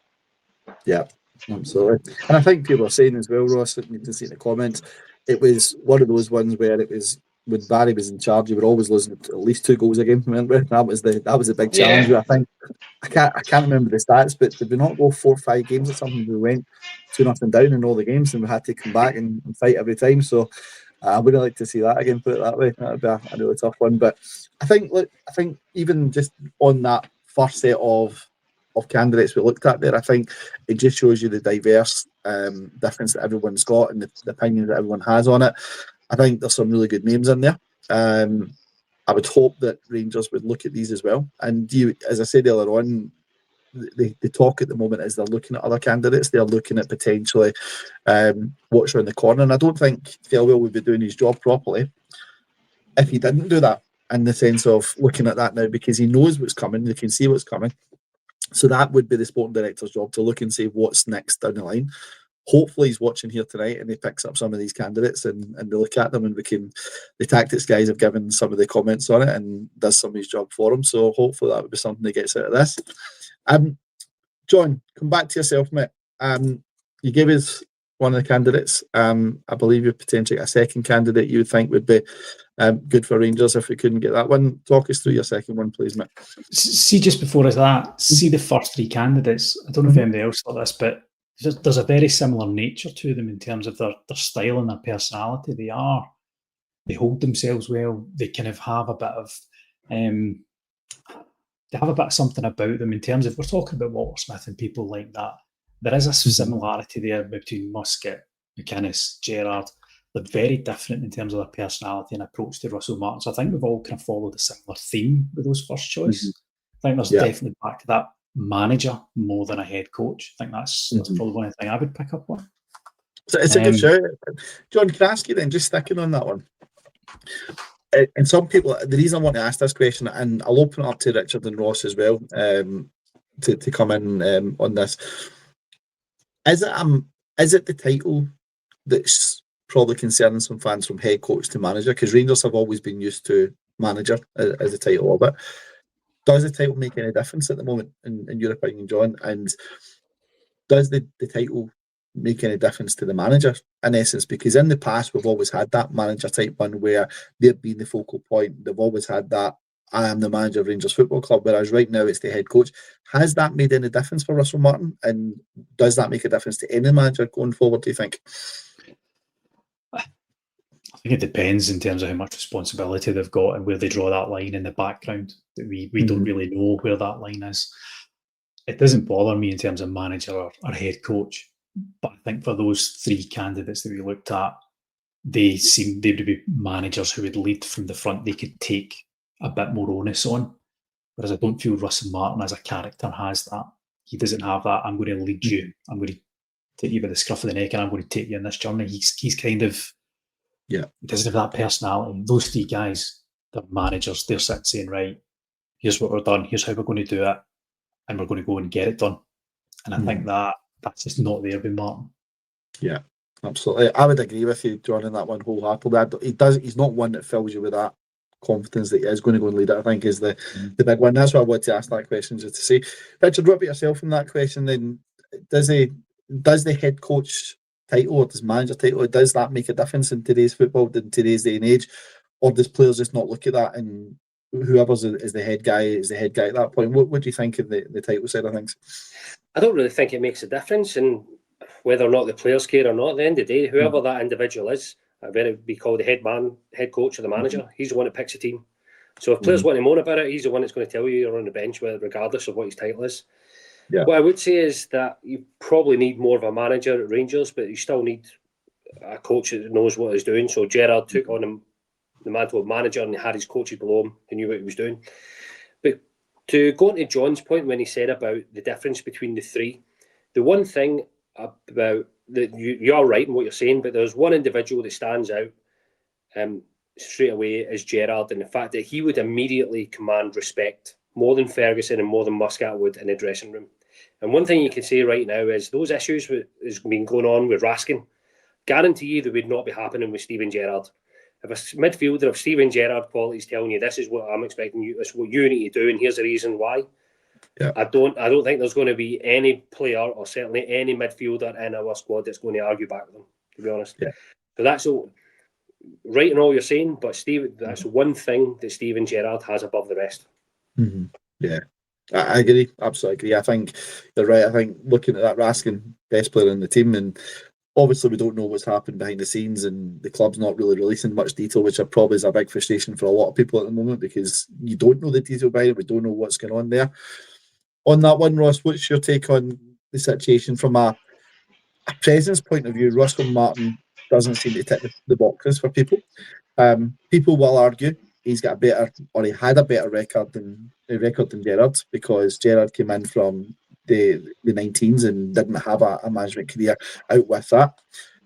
Yeah, absolutely. And I think people are saying as well, Ross, that you can see in the comments, it was one of those ones where it was when Barry was in charge, you were always losing at least 2 goals a game. Remember, that was the big challenge. Yeah. I think I can't remember the stats, but did we not go 4 or 5 games or something? We went 2-0 down in all the games, and we had to come back and fight every time. So I wouldn't like to see that again. Put it that way. That would be a really tough one. But I think even just on that first set of candidates we looked at there, I think it just shows you the diverse difference that everyone's got and the opinions that everyone has on it. I think there's some really good names in there. I would hope that Rangers would look at these as well. And as I said earlier on, the talk at the moment is they're looking at other candidates. They're looking at potentially what's around the corner. And I don't think Thelwell would be doing his job properly if he didn't do that, in the sense of looking at that now, because he knows what's coming. They can see what's coming. So that would be the sporting director's job, to look and see what's next down the line. Hopefully he's watching here tonight and he picks up some of these candidates and we look at them, and the tactics guys have given some of the comments on it and does some of his job for him. So hopefully that would be something he gets out of this. John, come back to yourself, mate. You gave us one of the candidates. I believe you're potentially a second candidate you would think would be good for Rangers if we couldn't get that one. Talk us through your second one, please, mate. See, just before that, see the first 3 candidates. I don't know if anybody else thought this, but there's a very similar nature to them in terms of their style and their personality. They hold themselves well. They kind of have a bit of they have a bit of something about them in terms of, we're talking about Walter Smith and people like that. There is a similarity there between Muscat, McInnes, Gerrard. They're very different in terms of their personality and approach to Russell Martin. So I think we've all kind of followed a similar theme with those first choice. I think there's definitely back to that manager more than a head coach. I think that's probably one of the things I would pick up on. So it's a good shout. John, can I ask you then, just sticking on that one? And some people, the reason I want to ask this question, and I'll open it up to Richard and Ross as well, to come in on this. Is it the title that's probably concerning some fans from head coach to manager? Because Rangers have always been used to manager as the title of it. Does the title make any difference at the moment, in your opinion, John? And does the title make any difference to the manager, in essence? Because in the past, we've always had that manager type one where they've been the focal point. They've always had that, I am the manager of Rangers Football Club, whereas right now it's the head coach. Has that made any difference for Russell Martin? And does that make a difference to any manager going forward, do you think? I think it depends in terms of how much responsibility they've got and where they draw that line in the background. That we don't really know where that line is. It doesn't bother me in terms of manager or head coach, but I think for those 3 candidates that we looked at, they would be managers who would lead from the front. They could take a bit more onus on, whereas I don't feel Russell Martin as a character has that. He doesn't have that. I'm going to lead you. I'm going to take you by the scruff of the neck, and I'm going to take you on this journey. He's kind of, he doesn't have that personality. Those 3 guys, they're managers. They're sitting saying, right, here's what we're done. Here's how we're going to do it, and we're going to go and get it done. And I think that's just not there with Martin. Yeah, absolutely. I would agree with you, John, on that one wholeheartedly. He's not one that fills you with that confidence that he is going to go and lead it, I think, is the big one. That's why I wanted to ask that question, just to say. Richard, what about yourself in that question then? Does the head coach title or does manager title, does that make a difference in today's football, in today's day and age? Or does players just not look at that and whoever is the head guy is the head guy at that point? What do you think of the title side of things? I don't really think it makes a difference in whether or not the players care or not. At the end of the day, whoever that individual is, whether it be called the head coach or the manager, he's the one that picks a team. So if players want to moan about it, he's the one that's going to tell you you're on the bench, regardless of what his title is. Yeah. What I would say is that you probably need more of a manager at Rangers, but you still need a coach that knows what he's doing. So Gerrard took on the mantle of manager and he had his coaches below him who knew what he was doing. But to go on to John's point when he said about the difference between the 3, the one thing about that you are right in what you're saying, but there's one individual that stands out straight away is Gerrard, and the fact that he would immediately command respect more than Ferguson and more than Muscat would in the dressing room. And one thing you can say right now is those issues that has been going on with Raskin, guarantee you they would not be happening with Steven Gerrard. If a midfielder of Steven Gerrard qualities telling you this is what I'm expecting you, this is what you need to do, and here's the reason why. Yeah. I don't think there's going to be any player or certainly any midfielder in our squad that's going to argue back with them, to be honest. Yeah. So that's all right in all you're saying, but that's one thing that Steven Gerrard has above the rest. Mm-hmm. Yeah. I agree, absolutely agree. I think you're right. I think looking at that, Raskin, best player in the team, and obviously we don't know what's happened behind the scenes, and the club's not really releasing much detail, which probably is a big frustration for a lot of people at the moment because you don't know the detail behind it. We don't know what's going on there. On that one, Ross, what's your take on the situation from a presence point of view? Russell Martin doesn't seem to tick the boxes for people. People will argue he's got a better, or he had a better record than Gerrard, because Gerrard came in from the 19s and didn't have a management career out with that.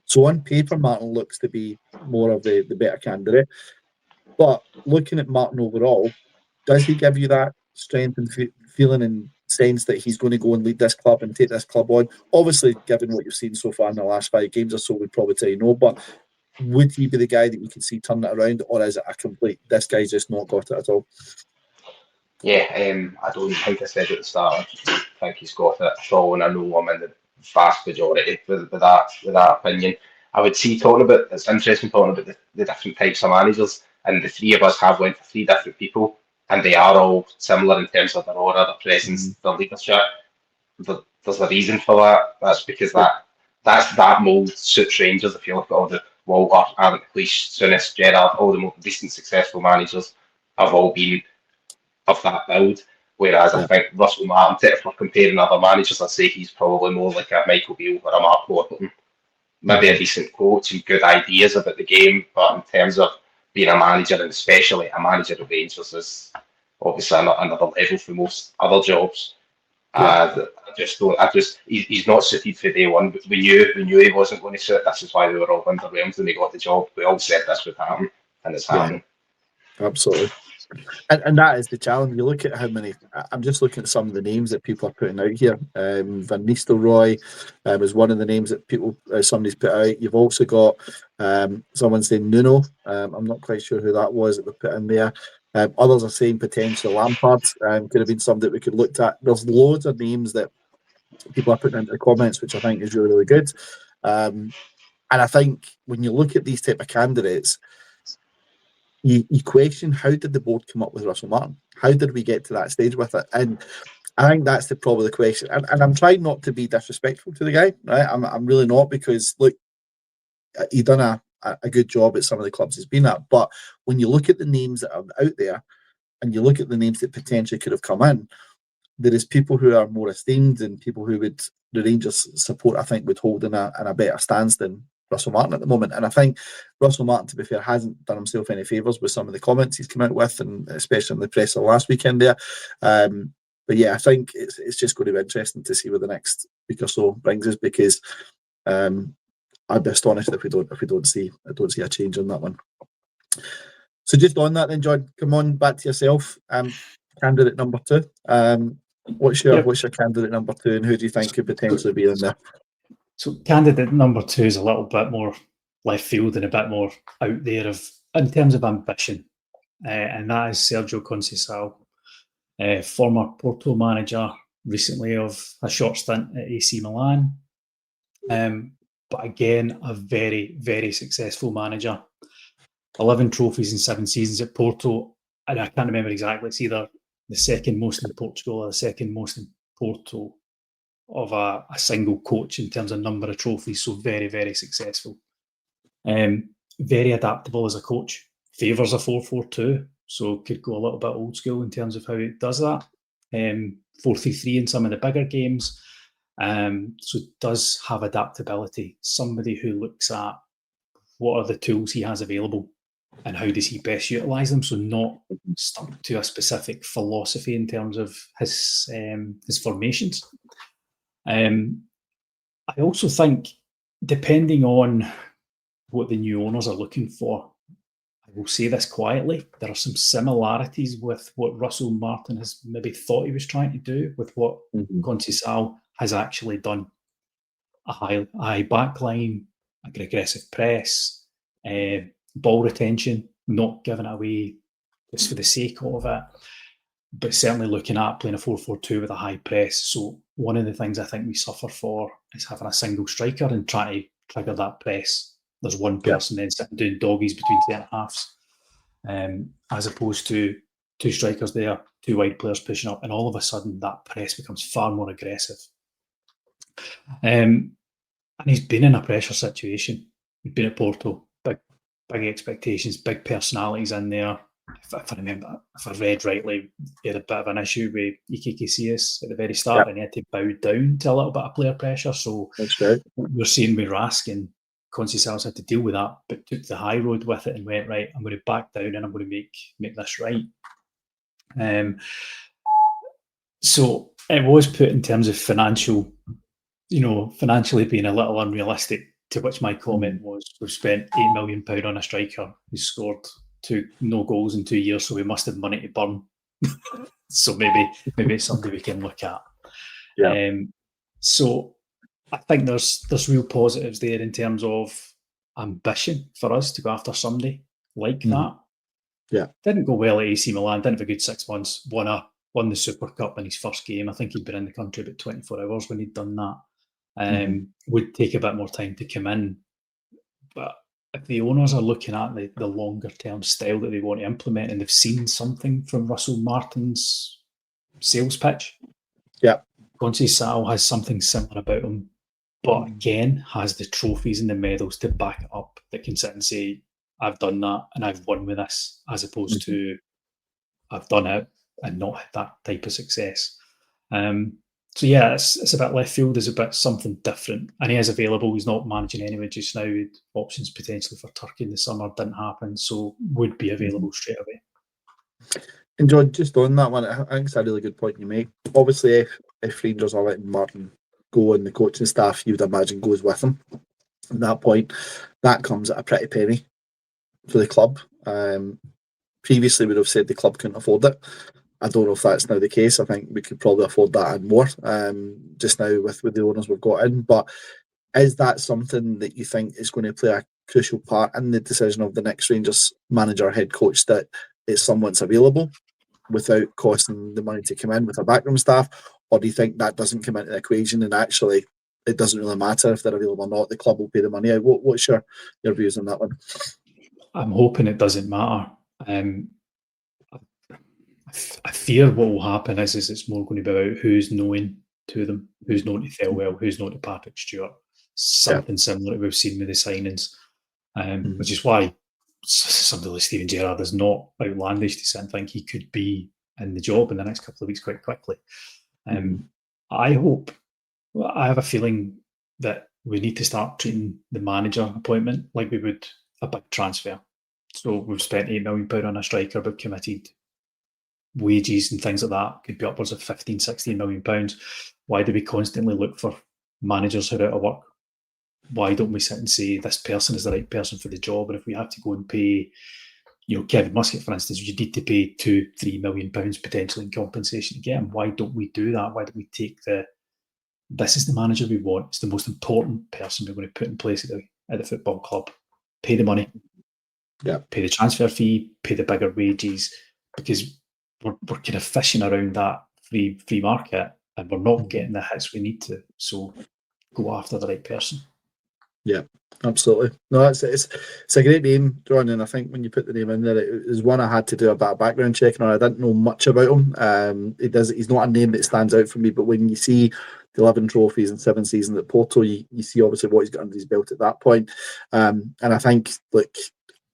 So on paper, Martin looks to be more of the better candidate. But looking at Martin overall, does he give you that strength and feeling and sense that he's going to go and lead this club and take this club on? Obviously, given what you've seen so far in the last 5 games or so, we'd probably tell you no, but would he be the guy that you can see turn it around, or is it a complete, this guy's just not got it at all? Yeah, I don't think I said at the start, I think he's got it at all, and I know I'm in the vast majority with that opinion. I would see it's interesting talking about the different types of managers, and the 3 of us have went for 3 different people, and they are all similar in terms of their aura, their presence, their leadership. There's a reason for that. That's because that mould suits Rangers. If you look at all the Walter, Aaron Cleese, Souness, Gerrard, all the more recent successful managers have all been of that build. Whereas I think Russell Martin, if we're comparing other managers, I'd say he's probably more like a Michael Beale or a Mark Warburton. Maybe a decent coach and good ideas about the game, but in terms of being a manager, and especially a manager of Rangers, is obviously another level for most other jobs. He's not suited for day one. We knew he wasn't going to suit. This is why we were all underwhelmed when he got the job. We all said this would happen, and it's happening. Absolutely. And that is the challenge. You look at how many, I'm just looking at some of the names that people are putting out here. Van Nistelrooy was one of the names that somebody's put out. You've also got someone saying Nuno. I'm not quite sure who that was that they put in there. Others are saying potentially Lampard could have been something that we could look at. There's loads of names that people are putting into the comments, which I think is really, really good. And I think when you look at these type of candidates, you question, how did the board come up with Russell Martin? How did we get to that stage with it? And I think that's probably the question. And I'm trying not to be disrespectful to the guy, right? I'm really not, because look, he done a good job at some of the clubs he's been at. But when you look at the names that are out there, and you look at the names that potentially could have come in, there is people who are more esteemed and people who the Rangers support, I think, would hold in a better stance than Russell Martin at the moment. And I think Russell Martin, to be fair, hasn't done himself any favours with some of the comments he's come out with, and especially in the presser last weekend there. But yeah, I think it's just going to be interesting to see where the next week or so brings us, because I'd be astonished if we don't see a change on that one. So just on that then, John, come on back to yourself. Candidate number 2. What's your candidate number 2, and who do you think could potentially be in there? So candidate number 2 is a little bit more left field and a bit more out there in terms of ambition, and that is Sergio Conceição, former Porto manager, recently of a short stint at AC Milan, but again a very, very successful manager. 11 trophies in 7 seasons at Porto, and I can't remember exactly, it's either the second most in Portugal or the second most in Porto of a single coach in terms of number of trophies. So very, very successful. Very adaptable as a coach. Favours a 4-4-2, so could go a little bit old school in terms of how it does that. 4-3-3 in some of the bigger games. So does have adaptability. Somebody who looks at what are the tools he has available and how does he best utilise them. So not stuck to a specific philosophy in terms of his formations. I also think depending on what the new owners are looking for, I will say this quietly, there are some similarities with what Russell Martin has maybe thought he was trying to do with what Conceição has actually done. A high backline, an aggressive press, ball retention, not giving it away just for the sake of it, but certainly looking at playing a 4-4-2 with a high press. So one of the things I think we suffer for is having a single striker and trying to trigger that press. There's one person then sitting doing doggies between centre halves, as opposed to two strikers there, two wide players pushing up, and all of a sudden that press becomes far more aggressive. And he's been in a pressure situation. He's been at Porto, big expectations, big personalities in there. If I remember, if I read rightly, he had a bit of an issue with Ike Casillas at the very start, and he had to bow down to a little bit of player pressure. So that's right. We're seeing with Raskin, Conceição had to deal with that, but took the high road with it and went, right, I'm going to back down and I'm going to make this right. So it was put in terms of financially being a little unrealistic, to which my comment was, we've spent £8 million on a striker who scored no goals in 2 years, so we must have money to burn. So maybe it's something we can look at. Yeah. So I think there's real positives there in terms of ambition for us to go after somebody like that. Yeah. Didn't go well at AC Milan, didn't have a good 6 months, won the Super Cup in his first game. I think he'd been in the country about 24 hours when he'd done that. Would take a bit more time to come in. But if the owners are looking at the longer term style that they want to implement, and they've seen something from Russell Martin's sales pitch, Conceição has something similar about him, but again has the trophies and the medals to back it up, that can sit and say, I've done that and I've won with this, as opposed to I've done it and not had that type of success. So yeah, it's a bit left field. There's a bit something different, and he is available. He's not managing anyway just now. Options potentially for Turkey in the summer didn't happen, so would be available straight away. And John, just on that one, I think it's a really good point you make. Obviously, if Rangers are letting Martin go and the coaching staff, you would imagine, goes with him. At that point, that comes at a pretty penny for the club. Previously, we'd have said the club couldn't afford it. I don't know if that's now the case. I think we could probably afford that and more just now with the owners we've got in. But is that something that you think is going to play a crucial part in the decision of the next Rangers manager, head coach, that it's someone's available without costing the money to come in with a backroom staff? Or do you think that doesn't come into the equation and actually it doesn't really matter if they're available or not, the club will pay the money out? What's your views on that one? I'm hoping it doesn't matter. I fear what will happen is it's more going to be about who's known to them, who's known to Thelwell, who's known to Patrick Stewart. Something similar that we've seen with the signings, which is why somebody like Steven Gerrard is not outlandish to sit and think he could be in the job in the next couple of weeks quite quickly. I have a feeling that we need to start treating the manager appointment like we would a big transfer. So we've spent £8 million on a striker, but committed wages and things like that could be upwards of £15-16 million. Why do we constantly look for managers who are out of work? Why don't we sit and say this person is the right person for the job? And if we have to go and pay, Kevin Muscat, for instance, you need to pay £2-3 million potentially in compensation to get him. Why don't we do that? Why don't we take this is the manager we want, it's the most important person we're going to put in place at the football club. Pay the money, pay the transfer fee, pay the bigger wages, because we're kind of fishing around that free market and we're not getting the hits we need to. So go after the right person. Yeah, absolutely. No, it's a great name, John, and I think when you put the name in there, it was one I had to do a bit of background checking on. I didn't know much about him. He's not a name that stands out for me, but when you see the 11 trophies and 7 seasons at Porto, you see obviously what he's got under his belt at that point. And I think,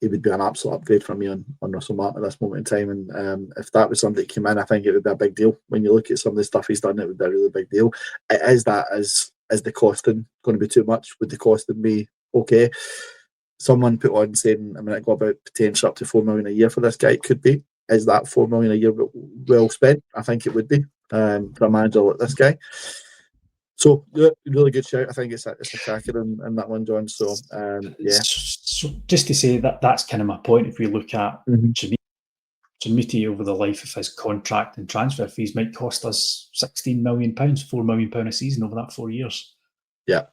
it would be an absolute upgrade for me on Russell Martin at this moment in time. And if that was somebody that came in, I think it would be a big deal. When you look at some of the stuff he's done, it would be a really big deal. Is the costing going to be too much? Would the costing be okay? Someone put on saying a minute ago about potential up to $4 million a year for this guy. It could be. Is that $4 million a year well spent? I think it would be for a manager like this guy. So yeah, really good shout. I think it's a cracker in that one, John. So yeah. So just to say that's kind of my point. If we look at Jamiti over the life of his contract and transfer fees might cost us £16 million, £4 million a season over that 4 years. Yeah.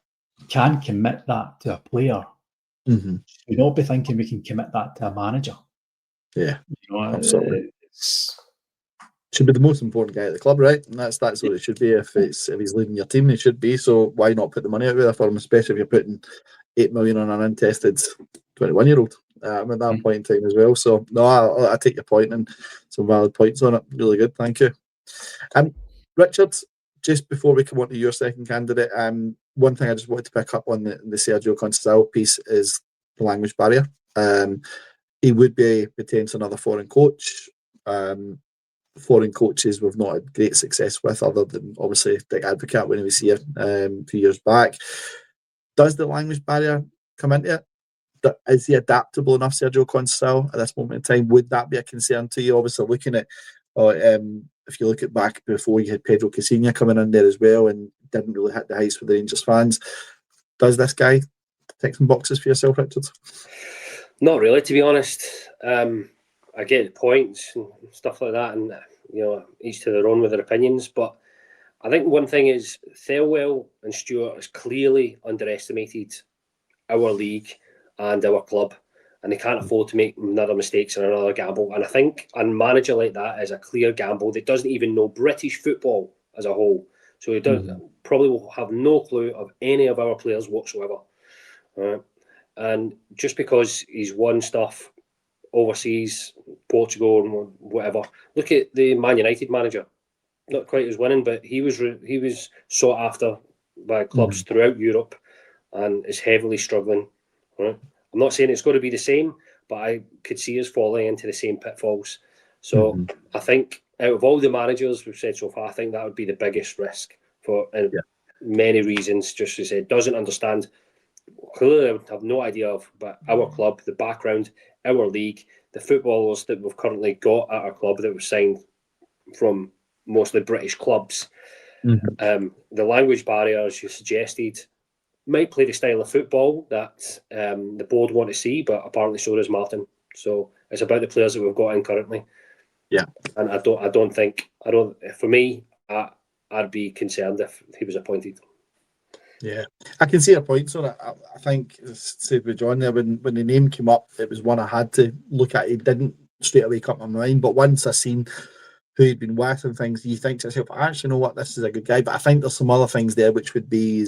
Can commit that to a player. Mm-hmm. Should not be thinking we can commit that to a manager. Yeah, you know, absolutely. Should be the most important guy at the club, right? And that's what it should be. If he's leading your team, it should be. So why not put the money out there for him, especially if you're putting $8 million on an untested 21-year-old at that point in time as well. So no, I take your point and some valid points on it. Really good, thank you. Richard, just before we come on to your second candidate, one thing I just wanted to pick up on the Sergio Conceição piece is the language barrier. He would be potentially another foreign coach. Foreign coaches we've not had great success with, other than obviously Dick Advocat when he was here a few years back. Does the language barrier come into it? Is he adaptable enough, Sergio Conceição, at this moment in time? Would that be a concern to you? Obviously, looking at if you look at back before, you had Pedro Caixinha coming in there as well and didn't really hit the heights with the Rangers fans. Does this guy tick some boxes for yourself, Richard? Not really, to be honest. I get the points and stuff like that, and each to their own with their opinions. But I think one thing is Thelwell and Stewart has clearly underestimated our league and our club, and they can't afford to make another mistakes and another gamble. And I think a manager like that is a clear gamble that doesn't even know British football as a whole. So he probably will have no clue of any of our players whatsoever. And just because he's won stuff overseas, Portugal and whatever, look at the Man United manager. Not quite as winning, but he was sought after by clubs throughout Europe and is heavily struggling. Right? I'm not saying it's going to be the same, but I could see us falling into the same pitfalls. So I think out of all the managers we've said so far, I think that would be the biggest risk for many reasons. Just as I said, doesn't understand. Clearly, I would have no idea of, but our club, the background, our league, the footballers that we've currently got at our club that were signed from mostly British clubs. The language barrier, as you suggested, might play the style of football that the board want to see, but apparently so does Martin. So it's about the players that we've got in currently. Yeah, and I don't think. For me, I'd be concerned if he was appointed. Yeah, I can see your points on it. I think, said with John there, when the name came up, it was one I had to look at. It didn't straight away come to my mind, but once I seen who he'd been with and things, you think to yourself, I actually know what, this is a good guy. But I think there's some other things there which would be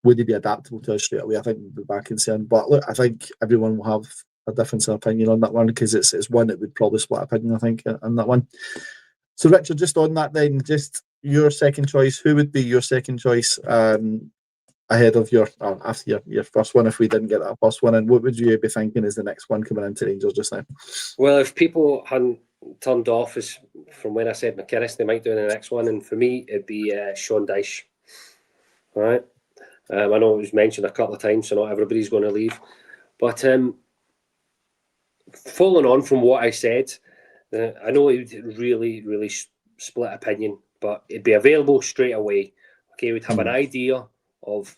would he be adaptable to us straight away? I think would be my concern. But look, I think everyone will have a difference in opinion on that one, because it's one that would probably split opinion, I think, on that one. So Richard, just on that then, just your second choice, who would be your second choice ahead of after your first one, if we didn't get that first one? And what would you be thinking is the next one coming into Rangers just now? Well, if people hadn't turned off from when I said McInnes, they might do the next one. And for me, it'd be Sean Dyche. All right. I know it was mentioned a couple of times, so not everybody's going to leave. But following on from what I said, I know it would really, really split opinion, but it'd be available straight away. Okay, we'd have an idea of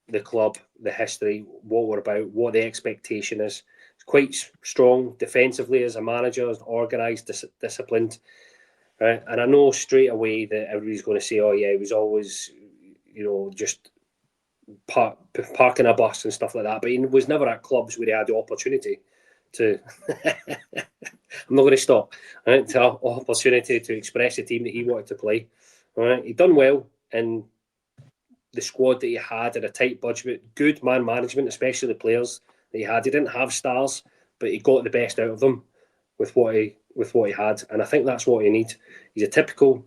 the club, the history, what we're about, what the expectation is. It's quite strong defensively as a manager, organised, disciplined. Right? And I know straight away that everybody's going to say, oh yeah, he was always, just parking a bus and stuff like that. But he was never at clubs where he had the opportunity to... I'm not going to stop. Right? To have opportunity to express the team that he wanted to play. Right? He done well in the squad that he had at a tight budget, good man management, especially the players that he had. He didn't have stars, but he got the best out of them with what he had, and I think that's what you need. He's a typical,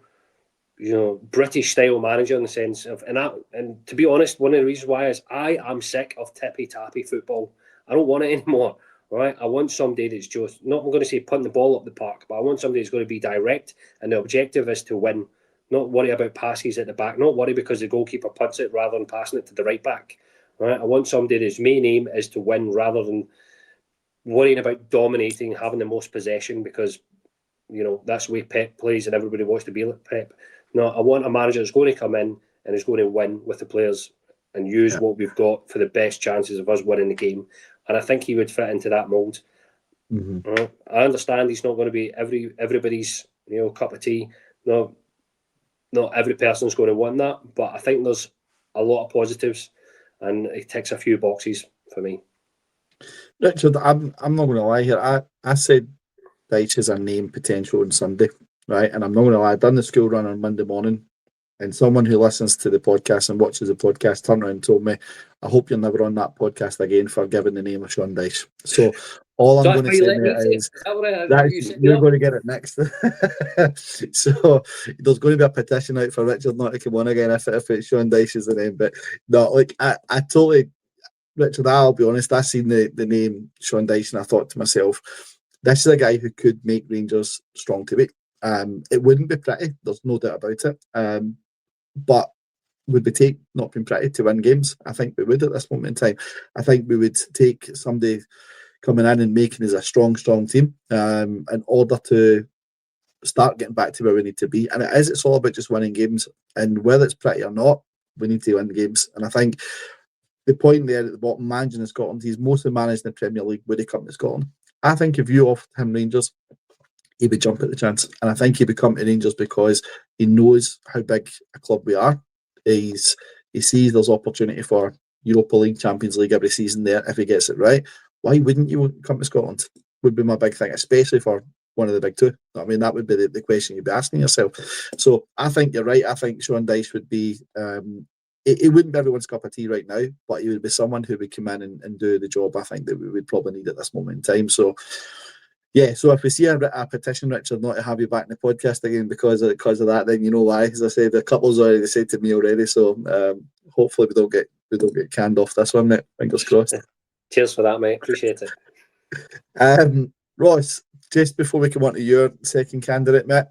British style manager in the sense of, and to be honest, one of the reasons why is I am sick of tippy tappy football. I don't want it anymore. Right? I want somebody that's just not. I'm going to say punt the ball up the park, but I want somebody that's going to be direct, and the objective is to win. Not worry about passes at the back. Not worry because the goalkeeper punts it rather than passing it to the right back. Right? I want somebody whose main aim is to win rather than worrying about dominating, having the most possession, because that's the way Pep plays and everybody wants to be like Pep. No, I want a manager that's going to come in and is going to win with the players and use what we've got for the best chances of us winning the game. And I think he would fit into that mould. I understand he's not going to be everybody's cup of tea. Not every person's going to want that, but I think there's a lot of positives, and it ticks a few boxes for me. Richard, I'm not going to lie here. I said Dyche has a name potential on Sunday, right? And I'm not going to lie. I done the school run on Monday morning, and someone who listens to the podcast and watches the podcast turned around and told me, "I hope you're never on that podcast again for giving the name of Sean Dyche." So all I'm going to say is you're going to get it next. So there's going to be a petition out for Richard not to come on again if it's Sean Dyche is the name. But no, like I totally. Richard, I'll be honest, I seen the name Sean Dyche and I thought to myself, this is a guy who could make Rangers strong to beat. It wouldn't be pretty, there's no doubt about it. But would we take not being pretty to win games? I think we would at this moment in time. I think we would take somebody coming in and making us a strong team in order to start getting back to where we need to be. And it's all about just winning games. And whether it's pretty or not, we need to win games. And I think the point there at the bottom, managing in Scotland, he's mostly managed in the Premier League. Would he come to Scotland? I think if you offered him Rangers, he would jump at the chance. And I think he would come to Rangers because he knows how big a club we are. He sees there's opportunity for Europa League, Champions League every season there if he gets it right. Why wouldn't you come to Scotland? Would be my big thing, especially for one of the big two. I mean, that would be the question you'd be asking yourself. So I think you're right. I think Sean Dyche would be... It wouldn't be everyone's cup of tea right now, but he would be someone who would come in and do the job I think that we would probably need at this moment in time. So, yeah, so if we see a petition, Richard, not to have you back in the podcast again because of that, then you know why. As I said, the couple's already said to me already, so hopefully we don't get canned off this one, mate. Fingers crossed. Cheers for that, mate. Appreciate it. Ross, just before we come on to your second candidate, mate,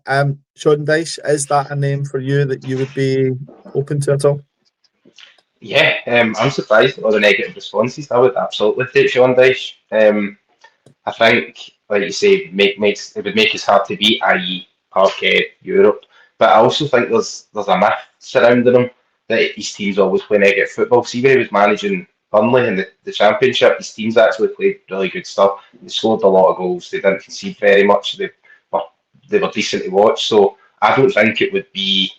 Sean Dyche, is that a name for you that you would be open to at all? Yeah, I'm surprised at all the negative responses. I would absolutely take Sean Dyche. I think, like you say, it would make us hard to beat, i.e. Parquet, Europe. But I also think there's a myth surrounding him that his teams always play negative football. See, when he was managing Burnley in the Championship, his teams actually played really good stuff. They scored a lot of goals. They didn't concede very much. They were decent to watch. So I don't think it would be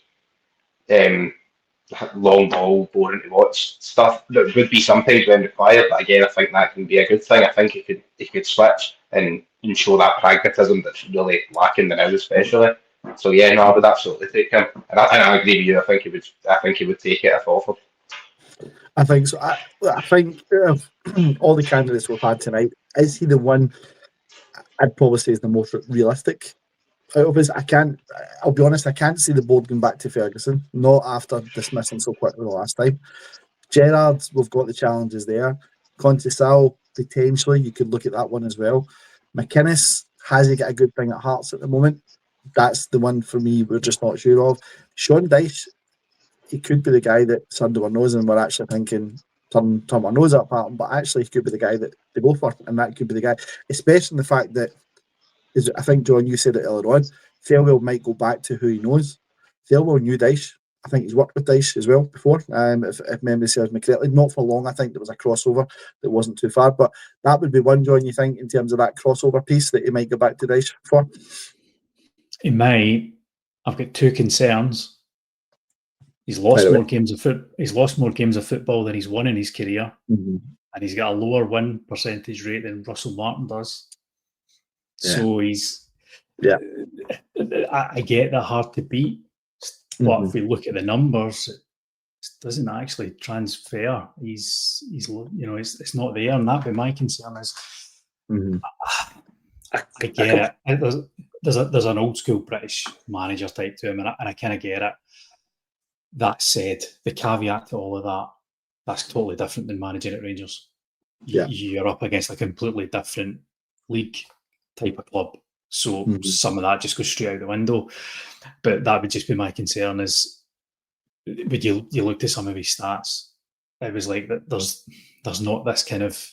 long ball, boring to watch stuff. There would be sometimes when required, but again, I think that can be a good thing. I think he could switch and show that pragmatism that's really lacking now, especially. So yeah, no, I would absolutely take him, and I agree with you. I think he would take it if offered. I think so. I think all the candidates we've had tonight, is he the one I'd probably say is the most realistic out of us? I'll be honest, I can't see the board going back to Ferguson, not after dismissing so quickly the last time. Gerrard, we've got the challenges there. Conceição, potentially, you could look at that one as well. McInnes, has he got a good thing at Hearts at the moment? That's the one for me we're just not sure of. Sean Dyche, he could be the guy that under our nose and we're actually thinking turn our nose up at him, but actually he could be the guy that they go for, and that could be the guy, especially in the fact that, I think, John, you said it earlier on, Thelwell might go back to who he knows. Thelwell knew Dyche. I think he's worked with Dyche as well before, if memory serves me correctly. Not for long, I think there was a crossover that wasn't too far, but that would be one, John, you think, in terms of that crossover piece that he might go back to Dyche for? He may. I've got two concerns. He's lost more games of football than he's won in his career, and he's got a lower win percentage rate than Russell Martin does. Yeah. So I get that hard to beat, but if we look at the numbers, it doesn't actually transfer. He's it's not there, and that be my concern is. I get it. There's an old school British manager type to him, and I kind of get it. That said, the caveat to all of that's totally different than managing at Rangers. Yeah. You're up against a completely different league type of club. So some of that just goes straight out the window. But that would just be my concern is, when you looked at some of his stats, it was like that there's not this kind of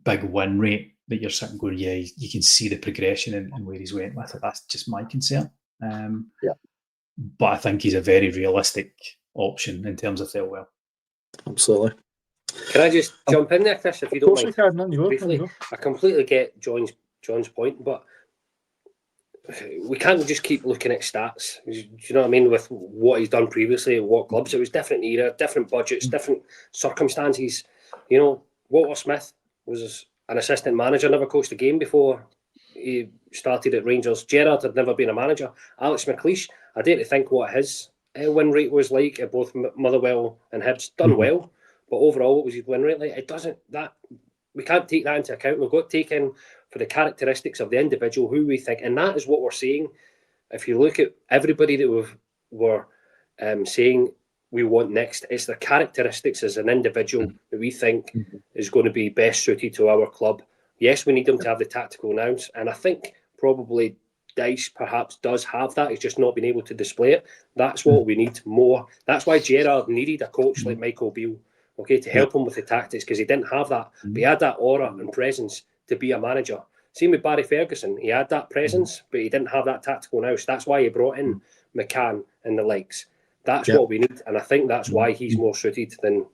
big win rate that you're sitting going, yeah, you can see the progression and where he's went with it. That's just my concern. But I think he's a very realistic option in terms of farewell. Absolutely. Can I just jump in there, Chris, if you Of don't course mind? you can, man. You go. Briefly, You go. I completely get John's point, but we can't just keep looking at stats. Do you know what I mean? With what he's done previously at what clubs, it was different era, different budgets, different circumstances. You know, Walter Smith was an assistant manager, never coached a game before he started at Rangers. Gerrard had never been a manager. Alex McLeish, I dare to think what his win rate was like at both Motherwell and Hibs. Done well, but overall, what was his win rate like? It doesn't. That we can't take that into account. We've got to take in for the characteristics of the individual, who we think, and that is what we're seeing. If you look at everybody that we're saying we want next, it's the characteristics as an individual that we think is going to be best suited to our club. Yes, we need them to have the tactical nous, and I think probably Dyche perhaps does have that. He's just not been able to display it. That's what we need more. That's why Gerrard needed a coach like Michael Beale, okay, to help him with the tactics, because he didn't have that. But he had that aura and presence to be a manager. Same with Barry Ferguson. He had that presence, but he didn't have that tactical nous. That's why he brought in McCann and the likes. That's what we need, and I think that's why he's more suited than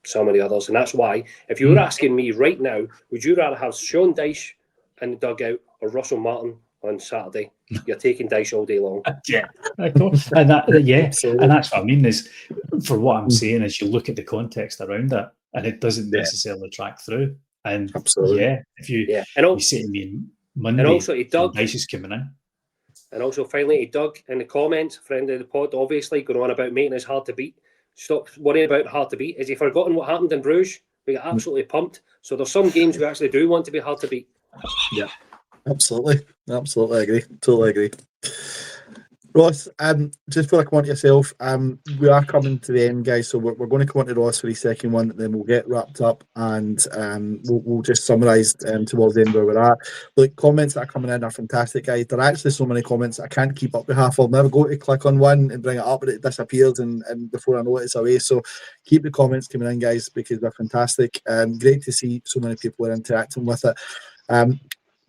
some of the others. And that's why, if you were asking me right now, would you rather have Sean Dyche in the dugout or Russell Martin on Saturday? You're taking Dyche all day long. Yeah, of course. And that, and that's what I mean is, for what I'm saying is, you look at the context around it, and it doesn't necessarily track through. And if you say to me Monday, and also Dyche is coming in. And also, finally, to Doug in the comments, friend of the pod, obviously going on about making us hard to beat. Stop worrying about hard to beat. Has he forgotten what happened in Bruges? We got absolutely pumped. So there's some games we actually do want to be hard to beat. Yeah, absolutely. Absolutely agree. Totally agree. Ross, just before I come on to yourself, we are coming to the end, guys, so we're going to come on to Ross for the second one, then we'll get wrapped up, and we'll just summarise towards the end where we're at. Look, comments that are coming in are fantastic, guys. There are actually so many comments I can't keep up with half. I'll never go to click on one and bring it up, but it disappears, and before I know it, it's away. So keep the comments coming in, guys, because they're fantastic. Great to see so many people are interacting with it.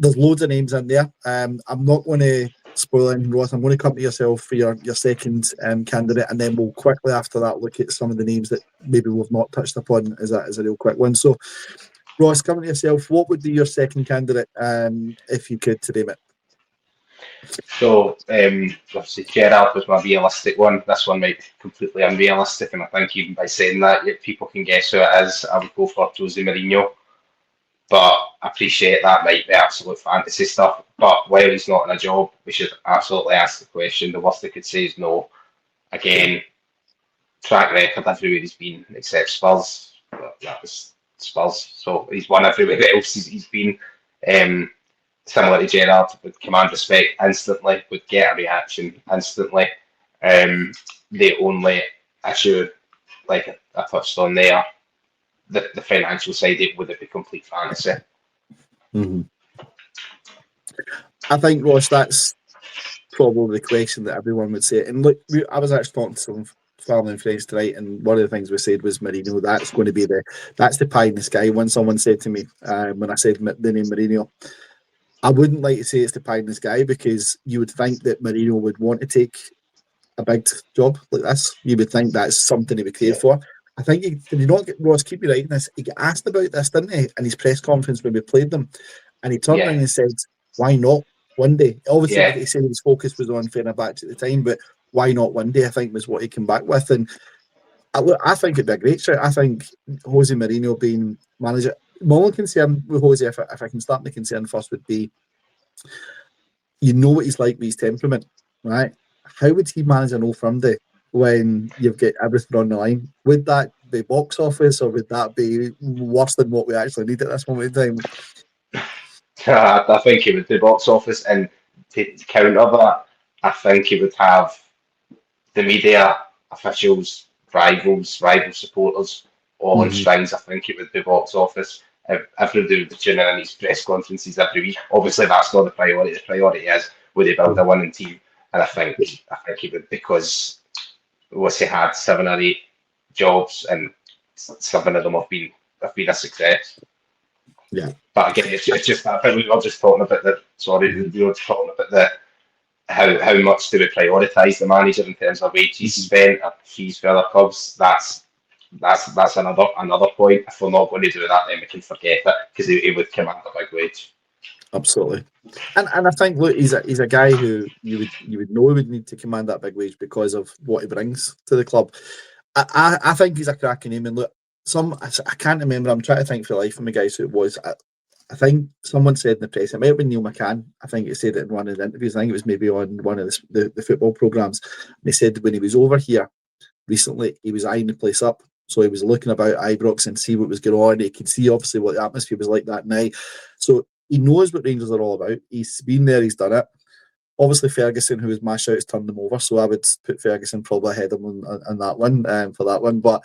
There's loads of names in there. I'm not going to spoil anything, Ross. I'm going to come to yourself for your second candidate, and then we'll quickly after that look at some of the names that maybe we've not touched upon as a real quick one. So, Ross, coming to yourself, what would be your second candidate if you could today, mate? So, obviously, Gerrard was my realistic one. This one might be completely unrealistic, and I think even by saying that, people can guess who it is. I would go for Jose Mourinho. But I appreciate that might be absolute fantasy stuff. But while he's not in a job, we should absolutely ask the question. The worst they could say is no. Again, track record everywhere he's been, except Spurs. But that was Spurs. So he's won everywhere else he's been. Similar to Gerrard, would command respect instantly, would get a reaction instantly. The only issue, like I touched on there, the financial side, would it be complete fantasy? Mm-hmm. I think, Ross, that's probably the question that everyone would say. And look, I was actually talking to some family and friends tonight, and one of the things we said was Mourinho. That's going to be that's the pie in the sky. When someone said to me, when I said the name Mourinho, I wouldn't like to say it's the pie in the sky, because you would think that Mourinho would want to take a big job like this. You would think that's something he would crave for. I think did you not get, Ross, keep you right in this, he got asked about this, didn't he, in his press conference when we played them, and he turned around and said, why not one day? Obviously, he said his focus was on Fenerbahce at the time, but why not one day, I think, was what he came back with. And I think it'd be a great shout. I think Jose Mourinho being manager, my only concern with Jose, if I can start my concern first, would be, you know what he's like with his temperament, right? How would he manage an Old Firm day when you've got everything on the line? Would that be box office, or would that be worse than what we actually need at this moment in time? I think he would do box office, and to counter that, I think he would have the media, officials, rival supporters, all in strings. I think he would do box office. Everybody would tune in his press conferences every week. Obviously, that's not the priority. The priority is, would he build a winning team? And I think he would, because he had 7 or 8 jobs, and 7 of them have been a success. Yeah. But again, it's just, I think we were just talking about we were talking about how much do we prioritise the manager in terms of wages spent or fees for other clubs? That's another point. If we're not going to do that, then we can forget it, because he would command a big wage. Absolutely, and I think, look, he's a guy who you would know would need to command that big wage because of what he brings to the club. I think he's a cracking name, and look, I can't remember. I'm trying to think for the life of me, guys, who it was. I think someone said in the press, it might have been Neil McCann. I think he said it in one of the interviews. I think it was maybe on one of the football programmes. And he said when he was over here recently, he was eyeing the place up. So he was looking about Ibrox and see what was going on. He could see obviously what the atmosphere was like that night. So he knows what Rangers are all about. He's been there, he's done it. Obviously Ferguson, who was my shout, has turned him over. So I would put Ferguson probably ahead of him on that one, for that one. But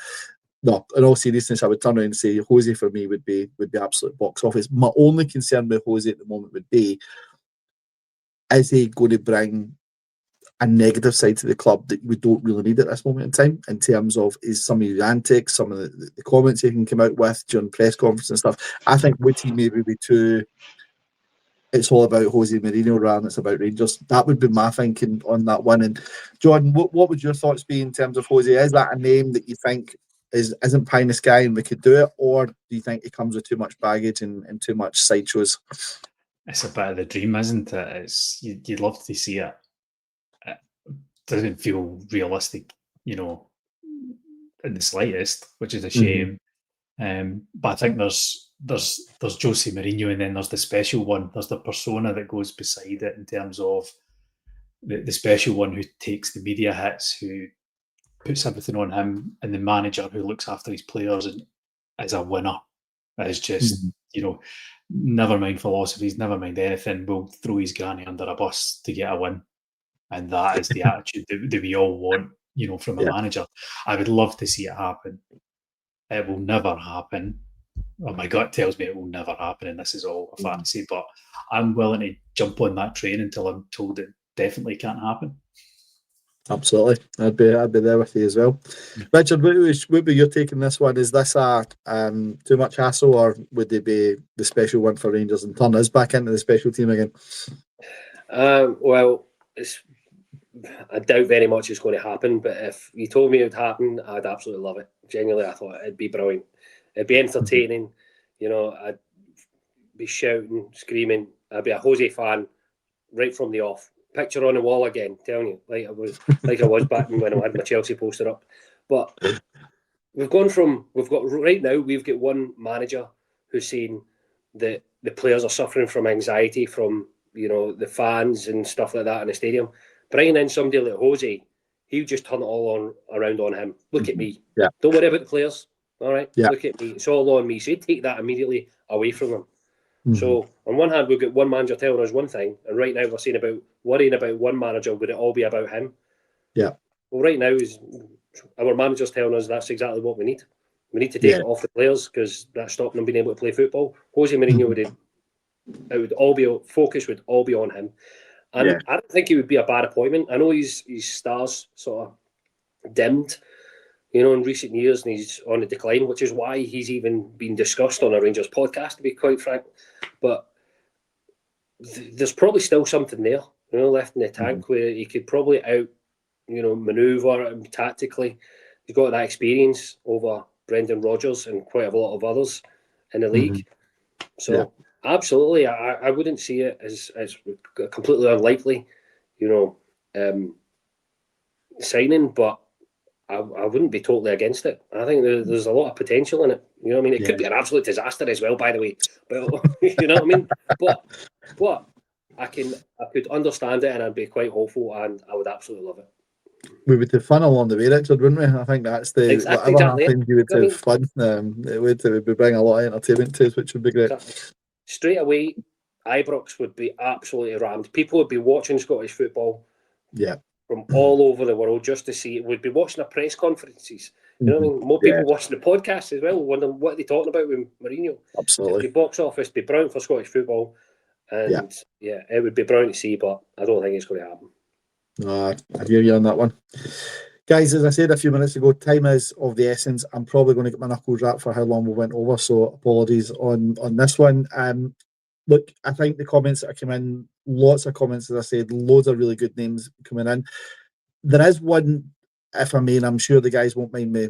no, in all seriousness, I would turn around and say Jose for me would be absolute box office. My only concern with Jose at the moment would be, is he going to bring a negative side to the club that we don't really need at this moment in time, in terms of is some of his antics, some of the comments he can come out with during press conferences and stuff. I think would he maybe be too, it's all about Jose Mourinho rather than it's about Rangers. That would be my thinking on that one. And Jordan, what would your thoughts be in terms of Jose? Is that a name that you think isn't pie in the sky and we could do it, or do you think it comes with too much baggage and too much sideshows? It's a bit of the dream, isn't it? You'd love to see it. It doesn't feel realistic, in the slightest, which is a shame. But I think there's Jose Mourinho, and then there's the special one. There's the persona that goes beside it in terms of the special one who takes the media hits, who puts everything on him, and the manager who looks after his players and is a winner. Is just, never mind philosophies, never mind anything, will throw his granny under a bus to get a win. And that is the attitude that we all want, from a manager. I would love to see it happen. It will never happen. Well, my gut tells me it will never happen, and this is all a fantasy, but I'm willing to jump on that train until I'm told it definitely can't happen. Absolutely, I'd be there with you as well. Richard, what would be your take on this one? Is this a too much hassle, or would they be the special one for Rangers and turn us back into the special team again? Well, I doubt very much it's going to happen, but if you told me it would happen, I'd absolutely love it. Genuinely, I thought it'd be brilliant. It'd be entertaining. I'd be shouting, screaming. I'd be a Jose fan right from the off. Picture on the wall again, telling you, like I was back when I had my Chelsea poster up. But we've got one manager who's saying that the players are suffering from anxiety from the fans and stuff like that in the stadium. Bringing in somebody like Jose, he'll just turn it all around on him. Look at me. Yeah. Don't worry about the players. All right. Yeah. Look at me. It's all on me. So he'd take that immediately away from them. Mm-hmm. So on one hand, we've got one manager telling us one thing, and right now we're saying about worrying about one manager. Would it all be about him? Yeah. Well, right now is our manager's telling us that's exactly what we need. We need to take it off the players because that's stopping them being able to play football. Jose Mourinho focus would all be on him, and I don't think it would be a bad appointment. I know his stars sort of dimmed, in recent years, and he's on the decline, which is why he's even been discussed on a Rangers podcast, to be quite frank. But there's probably still something there, left in the tank where he could probably maneuver him tactically. He's got that experience over Brendan Rodgers and quite a lot of others in the league. So absolutely, I wouldn't see it as completely unlikely, signing, but I wouldn't be totally against it. I think there's a lot of potential in it. It could be an absolute disaster as well, by the way. But you know what I mean? But I could understand it, and I'd be quite hopeful, and I would absolutely love it. We would have fun along the way, Richard, wouldn't we? I think that's the exactly. Happens, you would have fun. It would bring a lot of entertainment to us, which would be great. Exactly. Straight away, Ibrox would be absolutely rammed. People would be watching Scottish football. Yeah. From all over the world just to see it. We'd be watching the press conferences. You know what I mean? More people watching the podcast as well, wondering what are they talking about with Mourinho. Absolutely. The box office be brilliant for Scottish football. And it would be brilliant to see, but I don't think it's going to happen. No, I hear you on that one. Guys, as I said a few minutes ago, time is of the essence. I'm probably going to get my knuckles wrapped for how long we went over, so apologies on this one. look, I think the comments that came in, lots of comments, as I said, loads of really good names coming in. There is one, if I may, and I'm sure the guys won't mind me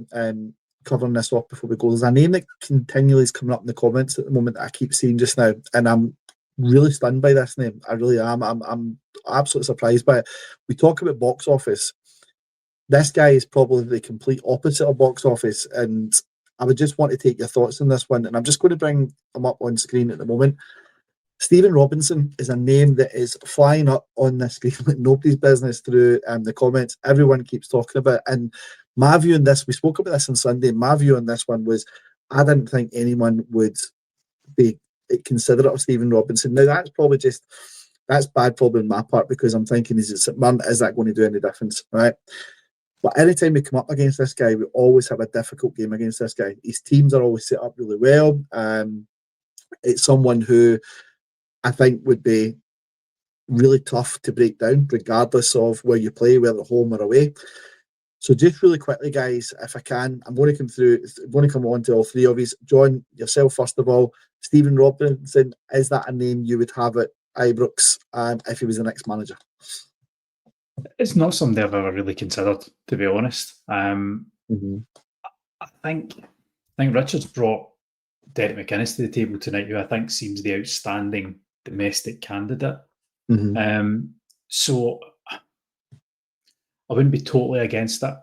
covering this off before we go. There's a name that continually is coming up in the comments at the moment that I keep seeing just now, and I'm really stunned by this name. I really am. I'm absolutely surprised by it. We talk about box office. This guy is probably the complete opposite of box office, and I would just want to take your thoughts on this one. And I'm just going to bring him up on screen at the moment. Stephen Robinson is a name that is flying up on the screen like nobody's business through the comments. Everyone keeps talking about it. And my view on this, we spoke about this on Sunday, my view on this one was I didn't think anyone would be considerate of Stephen Robinson. Now, that's bad probably on my part because I'm thinking, is that going to do any difference, right? But anytime we come up against this guy, we always have a difficult game against this guy. His teams are always set up really well. It's someone who I think would be really tough to break down, regardless of where you play, whether at home or away. So just really quickly, guys, if I can, I'm going to come on to all three of you. John, yourself first of all. Stephen Robinson, is that a name you would have at Ibrox if he was the next manager? It's not something I've ever really considered, to be honest. I think Richard's brought Derek McInnes to the table tonight, who I think seems the outstanding domestic candidate. So I wouldn't be totally against it.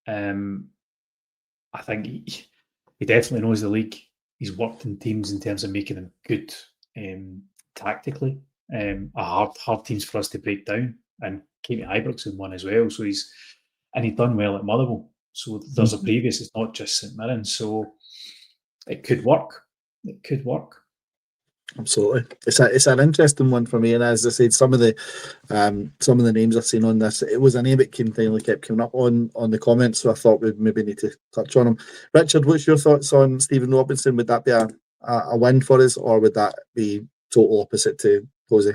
I think he definitely knows the league. He's worked in teams in terms of making them good tactically. Hard teams for us to break down, and came to Ibrox in one as well. So he's done well at Motherwell. So there's a previous. It's not just St Mirren. So it could work. It could work. Absolutely, it's an interesting one for me. And as I said, some of the names I've seen on this, it was a name that continually kept coming up on the comments. So I thought we'd maybe need to touch on him. Richard, what's your thoughts on Stephen Robinson? Would that be a win for us, or would that be total opposite to Posey?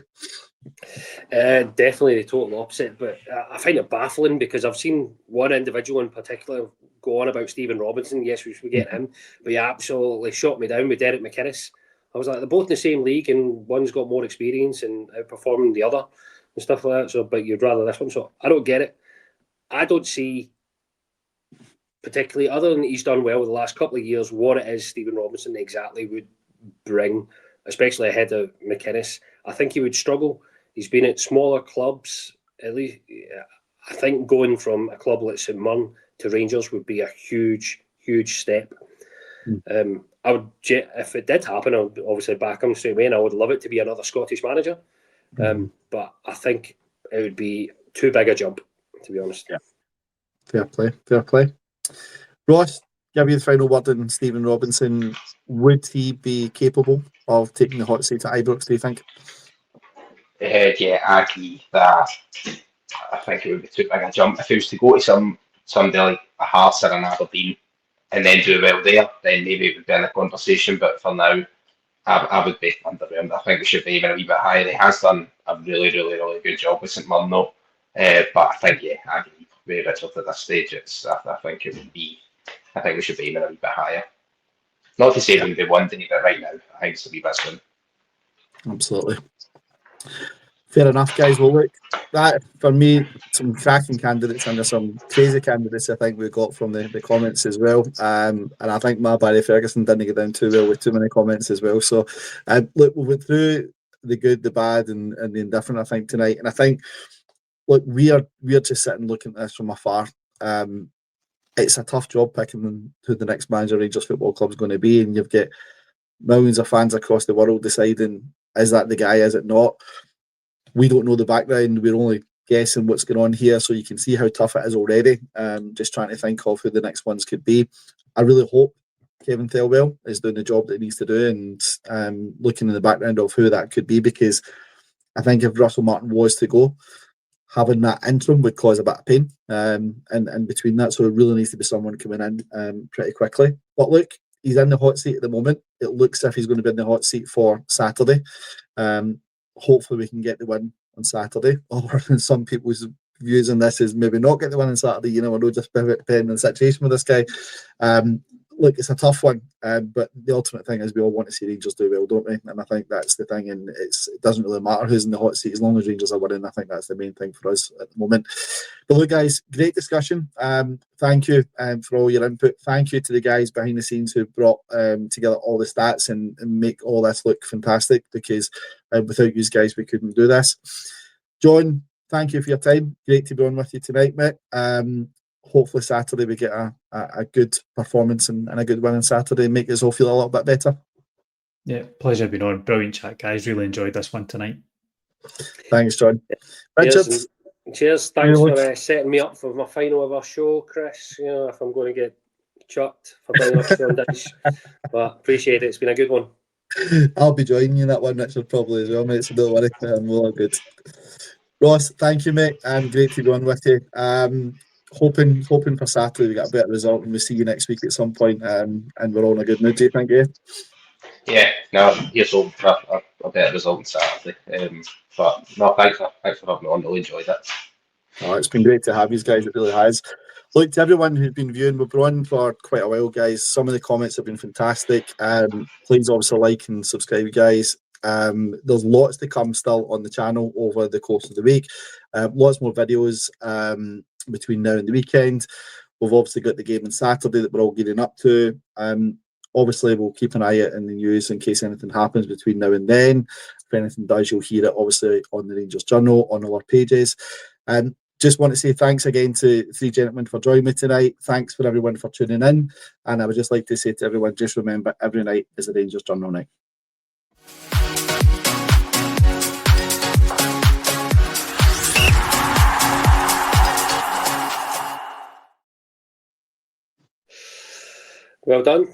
Definitely the total opposite, but I find it baffling because I've seen one individual in particular go on about Stephen Robinson. Yes, we should get him, but he absolutely shot me down with Derek McInnes. I was like, they're both in the same league and one's got more experience and outperforming the other and stuff like that. So, but you'd rather this one. So I don't get it. I don't see, particularly, other than he's done well the last couple of years, what it is Stephen Robinson exactly would bring, especially ahead of McInnes. I think he would struggle. He's been at smaller clubs. At least, I think going from a club like St Mirren to Rangers would be a huge, huge step. I would, if it did happen, I would obviously back him straight away, and I would love it to be another Scottish manager. But I think it would be too big a jump, to be honest. Yeah. Fair play. Ross, give you the final word on Stephen Robinson. Would he be capable of taking the hot seat at Ibrox, do you think? Yeah, I agree that I think it would be too big a jump. If he was to go to somebody like a Hearts or an Aberdeen and then do well there, then maybe it would be in the conversation. But for now, I would be underwhelmed. I think we should be even a wee bit higher. He has done a really, really, really good job with St Mirren, though. But I think, I agree with Richard at this stage. I think it would be. I think we should be even a wee bit higher. Not to say it would be one day, but right now, I think it's a wee bit soon. Absolutely. Fair enough, guys. Well, look, that for me, some cracking candidates and there's some crazy candidates I think we got from the comments as well. And I think Barry Ferguson didn't get down too well with too many comments as well. So, look, we went through the good, the bad, and the indifferent, I think, tonight. And I think, look, we are just sitting looking at this from afar. It's a tough job picking who the next manager of Rangers Football Club is going to be, and you've got millions of fans across the world deciding, is that the guy, is it not? We don't know the background. We're only guessing what's going on here, so you can see how tough it is already. Just trying to think of who the next ones could be. I really hope Kevin Thelwell is doing the job that he needs to do, and looking in the background of who that could be, because I think if Russell Martin was to go, having that interim would cause a bit of pain and between that. So it really needs to be someone coming in pretty quickly. But look, he's in the hot seat at the moment. It looks as if he's going to be in the hot seat for Saturday. Hopefully we can get the win on Saturday. Or some people's views on this is maybe not get the win on Saturday. You know, we're just depending on the situation with this guy. look, it's a tough one, but the ultimate thing is we all want to see Rangers do well, don't we? And I think that's the thing, and it doesn't really matter who's in the hot seat as long as Rangers are winning. I think that's the main thing for us at the moment. But look, guys, great discussion. Thank you for all your input. Thank you to the guys behind the scenes who brought together all the stats and make all this look fantastic, because without you guys, we couldn't do this. John, thank you for your time. Great to be on with you tonight, mate. Hopefully Saturday we get a good performance and a good win on Saturday and make us all feel a little bit better. Yeah, pleasure being on. Brilliant chat, guys. Really enjoyed this one tonight. Thanks, John. Richard. Cheers. Thanks for setting me up for my final ever show, Chris. You know, if I'm going to get chucked for bringing up Sean Dyche. But appreciate it. It's been a good one. I'll be joining you in that one, Richard, probably as well, mate. So don't worry. We're all good. Ross, thank you, mate. Great to be on with you. Hoping for Saturday we get a better result, and we'll see you next week at some point. And we're all in a good mood. Do you think? Yeah, no, here's hoping for a better result on Saturday. But no, thanks for having me on. Really enjoyed it. Oh, it's been great to have you guys. It really has. Look, to everyone who's been viewing, we've been on for quite a while, guys. Some of the comments have been fantastic. Please obviously like and subscribe, guys. There's lots to come still on the channel over the course of the week. Lots more videos between now and the weekend. We've obviously got the game on Saturday that we're all gearing up to. Obviously, we'll keep an eye out in the news in case anything happens between now and then. If anything does, you'll hear it obviously on the Rangers Journal, on all our pages. Just want to say thanks again to three gentlemen for joining me tonight. Thanks for everyone for tuning in. And I would just like to say to everyone, just remember, every night is a Rangers Journal night. Well done.